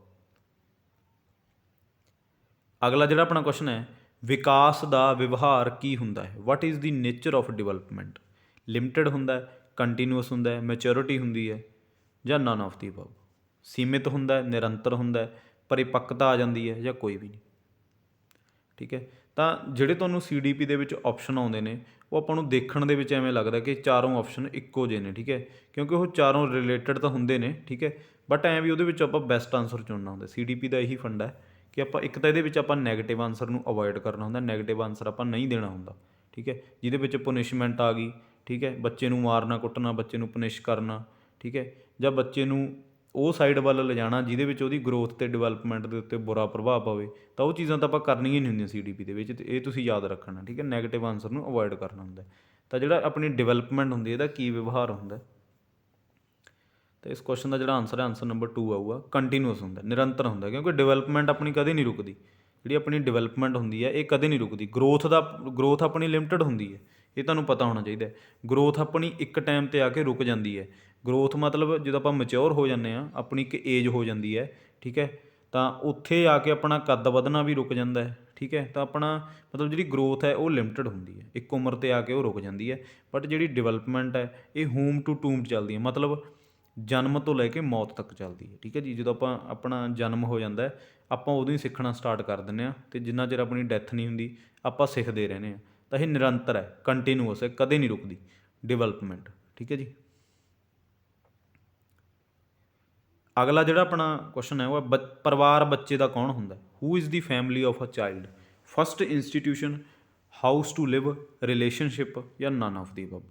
ਅਗਲਾ ਜਿਹੜਾ ਆਪਣਾ ਕੁਐਸਚਨ ਹੈ, ਵਿਕਾਸ ਦਾ ਵਿਵਹਾਰ ਕੀ ਹੁੰਦਾ ਹੈ? What is the nature of development? Limited ਹੁੰਦਾ ਹੈ, ਕੰਟੀਨਿਊਸ ਹੁੰਦਾ ਹੈ, ਮੈਚੋਰਿਟੀ ਹੁੰਦੀ ਹੈ, ਜਾਂ ਨਨ ਆਫ ਦੀ ਅਬਵ? ਸੀਮਿਤ ਹੁੰਦਾ ਹੈ, ਨਿਰੰਤਰ ਹੁੰਦਾ ਹੈ, ਪਰਿਪੱਕਤਾ ਆ ਜਾਂਦੀ ਹੈ, ਜਾਂ ਕੋਈ ਵੀ ਨਹੀਂ। ਠੀਕ ਹੈ, ਤਾਂ ਜਿਹੜੇ ਤੁਹਾਨੂੰ CDP ਦੇ ਵਿੱਚ ਆਪਸ਼ਨ ਆਉਂਦੇ ਨੇ ਉਹ ਆਪਾਂ ਨੂੰ ਦੇਖਣ ਦੇ ਵਿੱਚ ਐਵੇਂ ਲੱਗਦਾ ਕਿ ਚਾਰੋਂ ਆਪਸ਼ਨ ਇੱਕੋ ਜਿਹੇ ਨੇ। ਠੀਕ ਹੈ, ਕਿਉਂਕਿ ਉਹ ਚਾਰੋਂ ਰਿਲੇਟਡ ਤਾਂ ਹੁੰਦੇ ਨੇ। ਠੀਕ ਹੈ, ਬਟ ਐਂ ਵੀ ਉਹਦੇ ਵਿੱਚ ਆਪਾਂ ਬੈਸਟ ਆਨਸਰ ਚੁਣਨਾ ਹੁੰਦਾ। CDP ਦਾ ਇਹੀ ਫੰਡਾ ਹੈ ਕਿ ਆਪਾਂ ਇੱਕ ਤਾਂ ਇਹਦੇ ਵਿੱਚ ਆਪਾਂ ਨੈਗੇਟਿਵ ਆਨਸਰ ਨੂੰ ਅਵੋਇਡ ਕਰਨਾ ਹੁੰਦਾ, ਨੈਗੇਟਿਵ ਆਨਸਰ ਆਪਾਂ ਨਹੀਂ ਦੇਣਾ ਹੁੰਦਾ। ਠੀਕ ਹੈ, ਜਿਹਦੇ ਵਿੱਚ ਪੁਨਿਸ਼ਮੈਂਟ ਆ ਗਈ, ਠੀਕ ਹੈ, ਬੱਚੇ ਨੂੰ ਮਾਰਨਾ ਕੁੱਟਣਾ, ਬੱਚੇ ਨੂੰ ਪਨਿਸ਼ ਕਰਨਾ, ਠੀਕ ਹੈ, ਜਾਂ ਬੱਚੇ ਨੂੰ ਉਹ ਸਾਈਡ ਵੱਲ ਲਿਜਾਣਾ ਜਿਹਦੇ ਵਿੱਚ ਉਹਦੀ ਗਰੋਥ ਅਤੇ ਡਿਵੈਲਪਮੈਂਟ ਦੇ ਉੱਤੇ ਬੁਰਾ ਪ੍ਰਭਾਵ ਪਵੇ, ਤਾਂ ਉਹ ਚੀਜ਼ਾਂ ਤਾਂ ਆਪਾਂ ਕਰਨੀਆਂ ਹੀ ਨਹੀਂ ਹੁੰਦੀਆਂ CDP ਦੇ ਵਿੱਚ। ਅਤੇ ਇਹ ਤੁਸੀਂ ਯਾਦ ਰੱਖਣਾ। ਠੀਕ ਹੈ, ਨੈਗੇਟਿਵ ਆਨਸਰ ਨੂੰ ਅਵੋਇਡ ਕਰਨਾ ਹੁੰਦਾ। ਤਾਂ ਜਿਹੜਾ ਆਪਣੀ ਡਿਵੈਲਪਮੈਂਟ ਹੁੰਦੀ ਇਹਦਾ ਕੀ ਵਿਵਹਾਰ ਹੁੰਦਾ? ਤਾਂ ਇਸ ਕੁਐਸਚਨ ਦਾ ਜਿਹੜਾ ਆਨਸਰ ਹੈ, ਆਨਸਰ ਨੰਬਰ 2 ਆਊਗਾ। ਕੰਟੀਨਿਊਸ ਹੁੰਦਾ, ਨਿਰੰਤਰ ਹੁੰਦਾ, ਕਿਉਂਕਿ ਡਿਵੈਲਪਮੈਂਟ ਆਪਣੀ ਕਦੇ ਨਹੀਂ ਰੁਕਦੀ। ਜਿਹੜੀ ਆਪਣੀ ਡਿਵੈਲਪਮੈਂਟ ਹੁੰਦੀ ਹੈ ਇਹ ਕਦੇ ਨਹੀਂ ਰੁਕਦੀ। ਗਰੋਥ ਆਪਣੀ ਲਿਮਟਿਡ ਹੁੰਦੀ ਹੈ, ਇਹ ਤੁਹਾਨੂੰ ਪਤਾ ਹੋਣਾ ਚਾਹੀਦਾ। ਗਰੋਥ ਆਪਣੀ ਇੱਕ ਟਾਈਮ 'ਤੇ ਆ ਕੇ ਰੁਕ ਜਾਂਦੀ ਹੈ। ਗਰੋਥ ਮਤਲਬ ਜਦੋਂ ਆਪਾਂ ਮੈਚਿਓਰ ਹੋ ਜਾਂਦੇ ਹਾਂ, ਆਪਣੀ ਇੱਕ ਏਜ ਹੋ ਜਾਂਦੀ ਹੈ, ਠੀਕ ਹੈ, ਤਾਂ ਉੱਥੇ ਆ ਕੇ ਆਪਣਾ ਕੱਦ ਵਧਣਾ ਵੀ ਰੁਕ ਜਾਂਦਾ ਹੈ। ਠੀਕ ਹੈ, ਤਾਂ ਆਪਣਾ ਮਤਲਬ ਜਿਹੜੀ ਗਰੋਥ ਹੈ ਉਹ ਲਿਮਟਿਡ ਹੁੰਦੀ ਹੈ, ਇੱਕ ਉਮਰ 'ਤੇ ਆ ਕੇ ਉਹ ਰੁਕ ਜਾਂਦੀ ਹੈ। ਬਟ ਜਿਹੜੀ ਡਿਵੈਲਪਮੈਂਟ ਹੈ ਇਹ ਹੋਮ ਟੂ ਟੂਮ ਚੱਲਦੀ ਹੈ, ਮਤਲਬ ਜਨਮ ਤੋਂ ਲੈ ਕੇ ਮੌਤ ਤੱਕ ਚੱਲਦੀ ਹੈ। ਠੀਕ ਹੈ ਜੀ, ਜਦੋਂ ਆਪਣਾ ਜਨਮ ਹੋ ਜਾਂਦਾ ਹੈ ਆਪਾਂ ਉਦੋਂ ਹੀ ਸਿੱਖਣਾ ਸਟਾਰਟ ਕਰ ਦਿੰਦੇ ਹਾਂ, ਅਤੇ ਜਿੰਨਾ ਚਿਰ ਆਪਣੀ ਡੈਥ ਨਹੀਂ ਹੁੰਦੀ ਆਪਾਂ ਸਿੱਖਦੇ ਰਹਿੰਦੇ ਹਾਂ। ਤਾਂ ਇਹ ਨਿਰੰਤਰ ਹੈ, ਕੰਟੀਨਿਊਸ ਹੈ, ਕਦੇ ਨਹੀਂ ਰੁਕਦੀ ਡਿਵੈਲਪਮੈਂਟ। ਠੀਕ ਹੈ ਜੀ। ਅਗਲਾ ਜਿਹੜਾ ਆਪਣਾ ਕੁਐਸਚਨ ਹੈ ਉਹ ਹੈ, ਪਰਿਵਾਰ ਬੱਚੇ ਦਾ ਕੌਣ ਹੁੰਦਾ? Who is the family of a child? First institution, house to live, relationship, ਜਾਂ ਨਨ ਆਫ ਦੀ ਅਬਵ?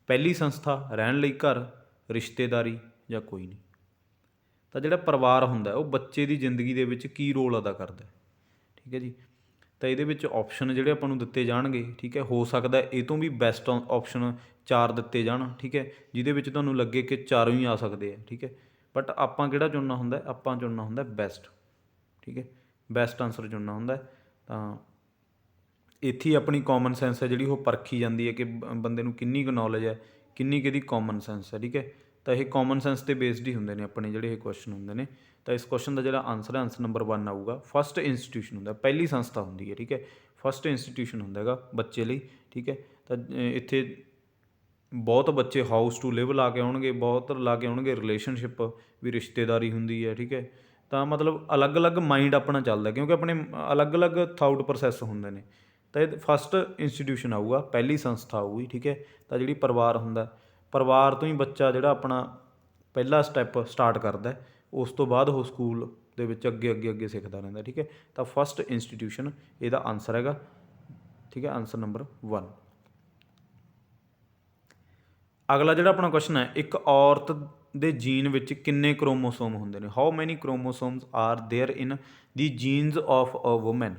ਪਹਿਲੀ ਸੰਸਥਾ, ਰਹਿਣ ਲਈ ਘਰ, ਰਿਸ਼ਤੇਦਾਰੀ, ਜਾਂ ਕੋਈ ਨਹੀਂ। ਤਾਂ ਜਿਹੜਾ ਪਰਿਵਾਰ ਹੁੰਦਾ ਉਹ ਬੱਚੇ ਦੀ ਜ਼ਿੰਦਗੀ ਦੇ ਵਿੱਚ ਕੀ ਰੋਲ ਅਦਾ ਕਰਦਾ? ਠੀਕ ਹੈ ਜੀ, ਤਾਂ ਇਹਦੇ ਵਿੱਚ ਆਪਸ਼ਨ ਜਿਹੜੇ ਆਪਾਂ ਨੂੰ ਦਿੱਤੇ ਜਾਣਗੇ, ਠੀਕ ਹੈ, ਹੋ ਸਕਦਾ ਇਹ ਤੋਂ ਵੀ ਬੈਸਟ ਆਪਸ਼ਨ 4 ਦਿੱਤੇ ਜਾਣ। ਠੀਕ ਹੈ, ਜਿਹਦੇ ਵਿੱਚ ਤੁਹਾਨੂੰ ਲੱਗੇ ਕਿ ਚਾਰੋਂ ਹੀ ਆ ਸਕਦੇ ਆ। ਠੀਕ ਹੈ, ਬਟ ਆਪਾਂ ਕਿਹੜਾ ਚੁਣਨਾ ਹੁੰਦਾ? ਆਪਾਂ ਚੁਣਨਾ ਹੁੰਦਾ ਬੈਸਟ। ਠੀਕ ਹੈ, ਬੈਸਟ ਆਨਸਰ ਚੁਣਨਾ ਹੁੰਦਾ। ਤਾਂ ਇੱਥੇ ਹੀ ਆਪਣੀ ਕਾਮਨ ਸੈਂਸ ਹੈ ਜਿਹੜੀ ਉਹ ਪਰਖੀ ਜਾਂਦੀ ਹੈ ਕਿ ਬੰਦੇ ਨੂੰ ਕਿੰਨੀ ਕੁ ਨੌਲੇਜ ਹੈ, ਕਿੰਨੀ ਕੁ ਇਹਦੀ ਕਾਮਨ ਸੈਂਸ ਹੈ। ਠੀਕ ਹੈ, ਤਾਂ ਇਹ ਕਾਮਨ ਸੈਂਸ 'ਤੇ ਬੇਸਡ ਹੀ ਹੁੰਦੇ ਨੇ ਆਪਣੇ ਜਿਹੜੇ ਇਹ ਕੁਐਸਚਨ ਹੁੰਦੇ ਨੇ। ਤਾਂ ਇਸ ਕੁਐਸਚਨ ਦਾ ਜਿਹੜਾ ਆਨਸਰ ਹੈ, ਆਨਸਰ ਨੰਬਰ 1 ਆਊਗਾ। ਫਸਟ ਇੰਸਟੀਟਿਊਸ਼ਨ ਹੁੰਦਾ, ਪਹਿਲੀ ਸੰਸਥਾ ਹੁੰਦੀ ਹੈ। ਠੀਕ ਹੈ, ਫਸਟ ਇੰਸਟੀਟਿਊਸ਼ਨ ਹੁੰਦਾ ਹੈਗਾ ਬੱਚੇ ਲਈ। ਠੀਕ ਹੈ, ਤਾਂ ਇੱਥੇ ਬਹੁਤ ਬੱਚੇ ਹਾਊਸ ਟੂ ਲਿਵ ਲਾ ਕੇ ਆਉਣਗੇ, ਬਹੁਤ ਲਾ ਕੇ ਆਉਣਗੇ ਰਿਲੇਸ਼ਨਸ਼ਿਪ ਵੀ, ਰਿਸ਼ਤੇਦਾਰੀ ਹੁੰਦੀ ਹੈ। ਠੀਕ ਹੈ, ਤਾਂ ਮਤਲਬ ਅਲੱਗ-ਅਲੱਗ ਮਾਈਂਡ ਆਪਣਾ ਚੱਲਦਾ, ਕਿਉਂਕਿ ਆਪਣੇ ਅਲੱਗ-ਅਲੱਗ ਥਾਊਟ ਪ੍ਰੋਸੈਸ ਹੁੰਦੇ ਨੇ। ਤਾਂ ਇਹ ਫਸਟ ਇੰਸਟੀਟਿਊਸ਼ਨ ਆਊਗਾ, ਪਹਿਲੀ ਸੰਸਥਾ ਆਊਗੀ। ਠੀਕ ਹੈ, ਤਾਂ ਜਿਹੜੀ ਪਰਿਵਾਰ ਹੁੰਦਾ, ਪਰਿਵਾਰ ਤੋਂ ਹੀ ਬੱਚਾ ਜਿਹੜਾ ਆਪਣਾ ਪਹਿਲਾ ਸਟੈਪ ਸਟਾਰਟ ਕਰਦਾ, ਉਸ ਤੋਂ ਬਾਅਦ ਉਹ ਸਕੂਲ ਦੇ ਵਿੱਚ ਅੱਗੇ ਸਿੱਖਦਾ ਰਹਿੰਦਾ। ਠੀਕ ਹੈ, ਤਾਂ ਫਸਟ ਇੰਸਟੀਟਿਊਸ਼ਨ ਇਹਦਾ ਆਨਸਰ ਹੈਗਾ। ਠੀਕ ਹੈ, ਆਨਸਰ ਨੰਬਰ 1। ਅਗਲਾ ਜਿਹੜਾ ਆਪਣਾ ਕੁਐਸਚਨ ਹੈ, ਇੱਕ ਔਰਤ ਦੇ ਜੀਨ ਵਿੱਚ ਕਿੰਨੇ ਕ੍ਰੋਮੋਸੋਮ ਹੁੰਦੇ ਨੇ? How many chromosomes R there in the jeans of a woman?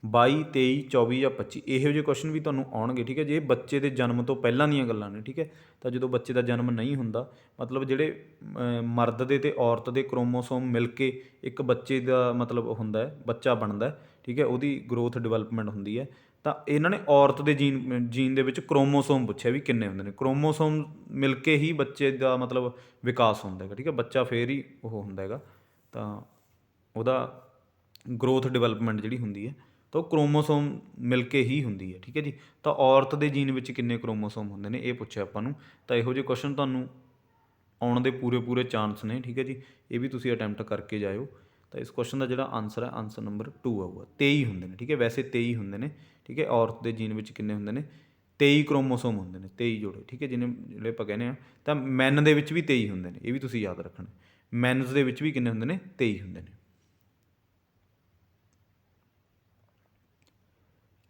22, 23, 24 ਜਾਂ 25? ਇਹੋ ਜਿਹੇ ਕੁਐਸਚਨ ਵੀ ਤੁਹਾਨੂੰ ਆਉਣਗੇ। ਠੀਕ ਹੈ, ਜੇ ਬੱਚੇ ਦੇ ਜਨਮ ਤੋਂ ਪਹਿਲਾਂ ਦੀਆਂ ਗੱਲਾਂ ਨੇ। ਠੀਕ ਹੈ, ਤਾਂ ਜਦੋਂ ਬੱਚੇ ਦਾ ਜਨਮ ਨਹੀਂ ਹੁੰਦਾ, ਮਤਲਬ ਜਿਹੜੇ ਮਰਦ ਦੇ ਅਤੇ ਔਰਤ ਦੇ ਕ੍ਰੋਮੋਸੋਮ ਮਿਲ ਕੇ ਇੱਕ ਬੱਚੇ ਦਾ ਮਤਲਬ ਹੁੰਦਾ ਹੈ, ਬੱਚਾ ਬਣਦਾ। ਠੀਕ ਹੈ, ਉਹਦੀ ਗਰੋਥ ਡਿਵੈਲਪਮੈਂਟ ਹੁੰਦੀ ਹੈ। ਤਾਂ ਇਹਨਾਂ ਨੇ ਔਰਤ ਦੇ ਜੀਨ ਦੇ ਵਿੱਚ ਕ੍ਰੋਮੋਸੋਮ ਪੁੱਛਿਆ ਵੀ ਕਿੰਨੇ ਹੁੰਦੇ ਨੇ। ਕ੍ਰੋਮੋਸੋਮ ਮਿਲ ਕੇ ਹੀ ਬੱਚੇ ਦਾ ਮਤਲਬ ਵਿਕਾਸ ਹੁੰਦਾ ਹੈਗਾ। ਠੀਕ ਹੈ, ਬੱਚਾ ਫੇਰ ਹੀ ਉਹ ਹੁੰਦਾ ਹੈਗਾ, ਤਾਂ ਉਹਦਾ ਗਰੋਥ ਡਿਵੈਲਪਮੈਂਟ ਜਿਹੜੀ ਹੁੰਦੀ ਹੈ ਤਾਂ ਉਹ ਕ੍ਰੋਮੋਸੋਮ ਮਿਲ ਕੇ ਹੀ ਹੁੰਦੀ ਹੈ। ਠੀਕ ਹੈ ਜੀ, ਤਾਂ ਔਰਤ ਦੇ ਜੀਨ ਵਿੱਚ ਕਿੰਨੇ ਕ੍ਰੋਮੋਸੋਮ ਹੁੰਦੇ ਨੇ ਇਹ ਪੁੱਛਿਆ ਆਪਾਂ ਨੂੰ। ਤਾਂ ਇਹੋ ਜਿਹੇ ਕੁਐਸਚਨ ਤੁਹਾਨੂੰ ਆਉਣ ਦੇ ਪੂਰੇ ਚਾਂਸ ਨੇ। ਠੀਕ ਹੈ ਜੀ, ਇਹ ਵੀ ਤੁਸੀਂ ਅਟੈਂਪਟ ਕਰਕੇ ਜਾਇਓ। ਤਾਂ ਇਸ ਕੁਐਸਚਨ ਦਾ ਜਿਹੜਾ ਆਨਸਰ ਹੈ, ਆਨਸਰ ਨੰਬਰ 2 ਆਊਗਾ। 23 ਹੁੰਦੇ ਨੇ। ਠੀਕ ਹੈ, ਵੈਸੇ 23 ਹੁੰਦੇ ਨੇ। ਠੀਕ ਹੈ, ਔਰਤ ਦੇ ਜੀਨ ਵਿੱਚ ਕਿੰਨੇ ਹੁੰਦੇ ਨੇ? 23 ਕ੍ਰੋਮੋਸੋਮ ਹੁੰਦੇ ਨੇ, 23 ਜੋੜੇ। ਠੀਕ ਹੈ, ਜਿਹੜੇ ਆਪਾਂ ਕਹਿੰਦੇ ਹਾਂ, ਤਾਂ ਮੈਨ ਦੇ ਵਿੱਚ ਵੀ 23 ਹੁੰਦੇ ਨੇ, ਇਹ ਵੀ ਤੁਸੀਂ ਯਾਦ ਰੱਖਣਾ। ਮੈਨਸ ਦੇ ਵਿੱਚ ਵੀ ਕਿੰਨੇ ਹੁੰਦੇ ਨੇ? 23 ਹੁੰਦੇ ਨੇ।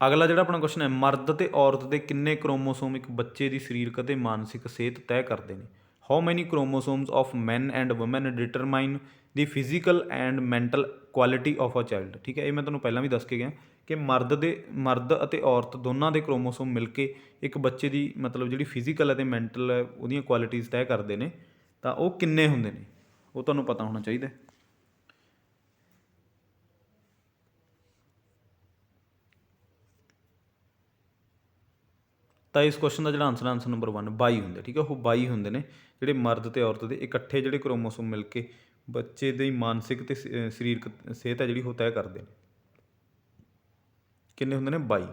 ਅਗਲਾ ਜਿਹੜਾ ਆਪਣਾ ਕੁਐਸਚਨ ਹੈ, ਮਰਦ ਅਤੇ ਔਰਤ ਦੇ ਕਿੰਨੇ ਕ੍ਰੋਮੋਸੋਮ ਇੱਕ ਬੱਚੇ ਦੀ ਸਰੀਰਕ ਅਤੇ ਮਾਨਸਿਕ ਸਿਹਤ ਤੈਅ ਕਰਦੇ ਨੇ? How many chromosomes of man and woman determine the physical and mental quality of a child? ਠੀਕ ਹੈ, ਇਹ ਮੈਂ ਤੁਹਾਨੂੰ ਪਹਿਲਾਂ ਵੀ ਦੱਸ ਕੇ ਗਿਆ ਕਿ ਮਰਦ ਅਤੇ ਔਰਤ ਦੋਨਾਂ ਦੇ ਕ੍ਰੋਮੋਸੋਮ ਮਿਲ ਕੇ ਇੱਕ ਬੱਚੇ ਦੀ ਮਤਲਬ ਜਿਹੜੀ ਫਿਜ਼ੀਕਲ ਅਤੇ ਮੈਂਟਲ ਉਹਦੀਆਂ ਕੁਆਲਿਟੀਜ਼ ਤੈਅ ਕਰਦੇ ਨੇ। ਤਾਂ ਉਹ ਕਿੰਨੇ ਹੁੰਦੇ ਨੇ ਉਹ ਤੁਹਾਨੂੰ ਪਤਾ ਹੋਣਾ ਚਾਹੀਦਾ। ਤਾਂ ਇਸ ਕੁਐਸਚਨ ਦਾ ਜਿਹੜਾ ਆਨਸਰ, ਆਨਸਰ ਨੰਬਰ 1, 22 ਹੁੰਦੇ। ਠੀਕ ਹੈ, ਉਹ 22 ਹੁੰਦੇ ਨੇ ਜਿਹੜੇ ਮਰਦ ਅਤੇ ਔਰਤ ਦੇ ਇਕੱਠੇ ਜਿਹੜੇ ਕ੍ਰੋਮੋਸੋਮ ਮਿਲ ਕੇ ਬੱਚੇ ਦੀ ਮਾਨਸਿਕ ਅਤੇ ਸਰੀਰਕ ਸਿਹਤ ਹੈ ਜਿਹੜੀ ਉਹ ਤੈਅ ਕਰਦੇ ਨੇ। ਕਿੰਨੇ ਹੁੰਦੇ ਨੇ? 22।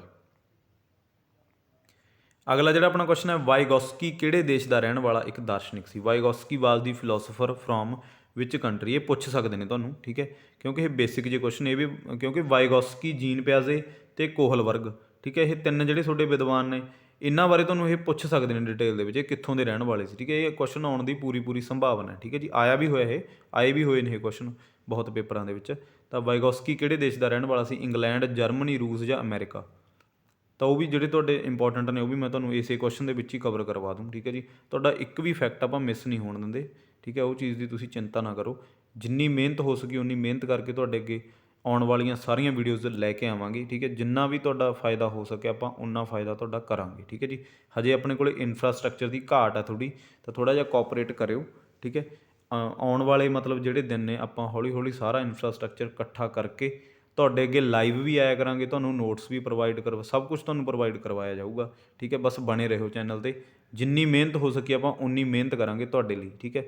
ਅਗਲਾ ਜਿਹੜਾ ਆਪਣਾ ਕੁਐਸਚਨ ਹੈ, ਵਾਈਗੋਸਕੀ ਕਿਹੜੇ ਦੇਸ਼ ਦਾ ਰਹਿਣ ਵਾਲਾ ਇੱਕ ਦਾਰਸ਼ਨਿਕ ਸੀ? ਵਾਈਗੋਸਕੀ ਵਾਜ਼ ਦੀ ਫਿਲੋਸੋਫਰ ਫਰੋਮ ਵਿਚ ਕੰਟਰੀ। ਇਹ ਪੁੱਛ ਸਕਦੇ ਨੇ ਤੁਹਾਨੂੰ, ਠੀਕ ਹੈ, ਕਿਉਂਕਿ ਇਹ ਬੇਸਿਕ ਜੇ ਕੁਐਸਚਨ ਇਹ ਵੀ, ਕਿਉਂਕਿ ਵਾਈਗੋਸਕੀ, ਜੀਨ ਪਿਆਜ਼ੇ ਅਤੇ ਕੋਹਲਬਰਗ, ਠੀਕ ਹੈ, ਇਹ ਤਿੰਨ ਜਿਹੜੇ ਤੁਹਾਡੇ ਵਿਦਵਾਨ ਨੇ, ਇਹਨਾਂ ਬਾਰੇ ਤੁਹਾਨੂੰ ਇਹ ਪੁੱਛ ਸਕਦੇ ਨੇ ਡਿਟੇਲ ਦੇ ਵਿੱਚ, ਇਹ ਕਿੱਥੋਂ ਦੇ ਰਹਿਣ ਵਾਲੇ ਸੀ, ਠੀਕ ਹੈ। ਇਹ ਕੁਐਸਚਨ ਆਉਣ ਦੀ ਪੂਰੀ ਸੰਭਾਵਨਾ ਹੈ, ਠੀਕ ਹੈ ਜੀ। ਆਇਆ ਵੀ ਹੋਇਆ, ਆਏ ਵੀ ਹੋਏ ਨੇ ਇਹ ਕੁਐਸਚਨ ਬਹੁਤ ਪੇਪਰਾਂ ਦੇ ਵਿੱਚ। ਤਾਂ ਵਾਈਗੋਸਕੀ ਕਿਹੜੇ ਦੇਸ਼ ਦਾ ਰਹਿਣ ਵਾਲਾ ਸੀ? ਇੰਗਲੈਂਡ, ਜਰਮਨੀ, ਰੂਸ ਜਾਂ ਅਮਰੀਕਾ। ਤਾਂ ਉਹ ਵੀ ਜਿਹੜੇ ਤੁਹਾਡੇ ਇੰਪੋਰਟੈਂਟ ਨੇ ਉਹ ਵੀ ਮੈਂ ਤੁਹਾਨੂੰ ਇਸੇ ਕੁਐਸਚਨ ਦੇ ਵਿੱਚ ਹੀ ਕਵਰ ਕਰਵਾ ਦੂੰ, ਠੀਕ ਹੈ ਜੀ। ਤੁਹਾਡਾ ਇੱਕ ਵੀ ਫੈਕਟ ਆਪਾਂ ਮਿਸ ਨਹੀਂ ਹੋਣ ਦਿੰਦੇ, ਠੀਕ ਹੈ। ਉਹ ਚੀਜ਼ ਦੀ ਤੁਸੀਂ ਚਿੰਤਾ ਨਾ ਕਰੋ, ਜਿੰਨੀ ਮਿਹਨਤ ਹੋ ਸਕੀ ਉਨੀ ਮਿਹਨਤ ਕਰਕੇ ਤੁਹਾਡੇ ਅੱਗੇ ਆਉਣ ਵਾਲੀਆਂ ਸਾਰੀਆਂ ਵੀਡੀਓਜ਼ ਲੈ ਕੇ ਆਵਾਂਗੇ, ਠੀਕ ਹੈ। ਜਿੰਨਾ ਵੀ ਤੁਹਾਡਾ ਫਾਇਦਾ ਹੋ ਸਕੇ ਆਪਾਂ ਉਨਾ ਫਾਇਦਾ ਤੁਹਾਡਾ ਕਰਾਂਗੇ, ਠੀਕ ਹੈ ਜੀ। ਹਜੇ ਆਪਣੇ ਕੋਲ ਇਨਫਰਾਸਟਰਕਚਰ ਦੀ ਘਾਟ ਆ ਥੋੜ੍ਹੀ, ਤਾਂ ਥੋੜ੍ਹਾ ਜਿਹਾ ਕੋਆਪਰੇਟ ਕਰਿਓ, ਠੀਕ ਹੈ। ਆਉਣ ਵਾਲੇ ਮਤਲਬ ਜਿਹੜੇ ਦਿਨ ਨੇ ਆਪਾਂ ਹੌਲੀ ਸਾਰਾ ਇਨਫਰਾਸਟਰਕਚਰ ਇਕੱਠਾ ਕਰਕੇ ਤੁਹਾਡੇ ਅੱਗੇ ਲਾਈਵ ਵੀ ਆਇਆ ਕਰਾਂਗੇ, ਤੁਹਾਨੂੰ ਨੋਟਸ ਵੀ ਪ੍ਰੋਵਾਈਡ ਸਭ ਕੁਝ ਤੁਹਾਨੂੰ ਪ੍ਰੋਵਾਈਡ ਕਰਵਾਇਆ ਜਾਊਗਾ, ਠੀਕ ਹੈ। ਬਸ ਬਣੇ ਰਹੋ ਚੈਨਲ 'ਤੇ, ਜਿੰਨੀ ਮਿਹਨਤ ਹੋ ਸਕੀ ਆਪਾਂ ਉਨੀ ਮਿਹਨਤ ਕਰਾਂਗੇ ਤੁਹਾਡੇ ਲਈ, ਠੀਕ ਹੈ।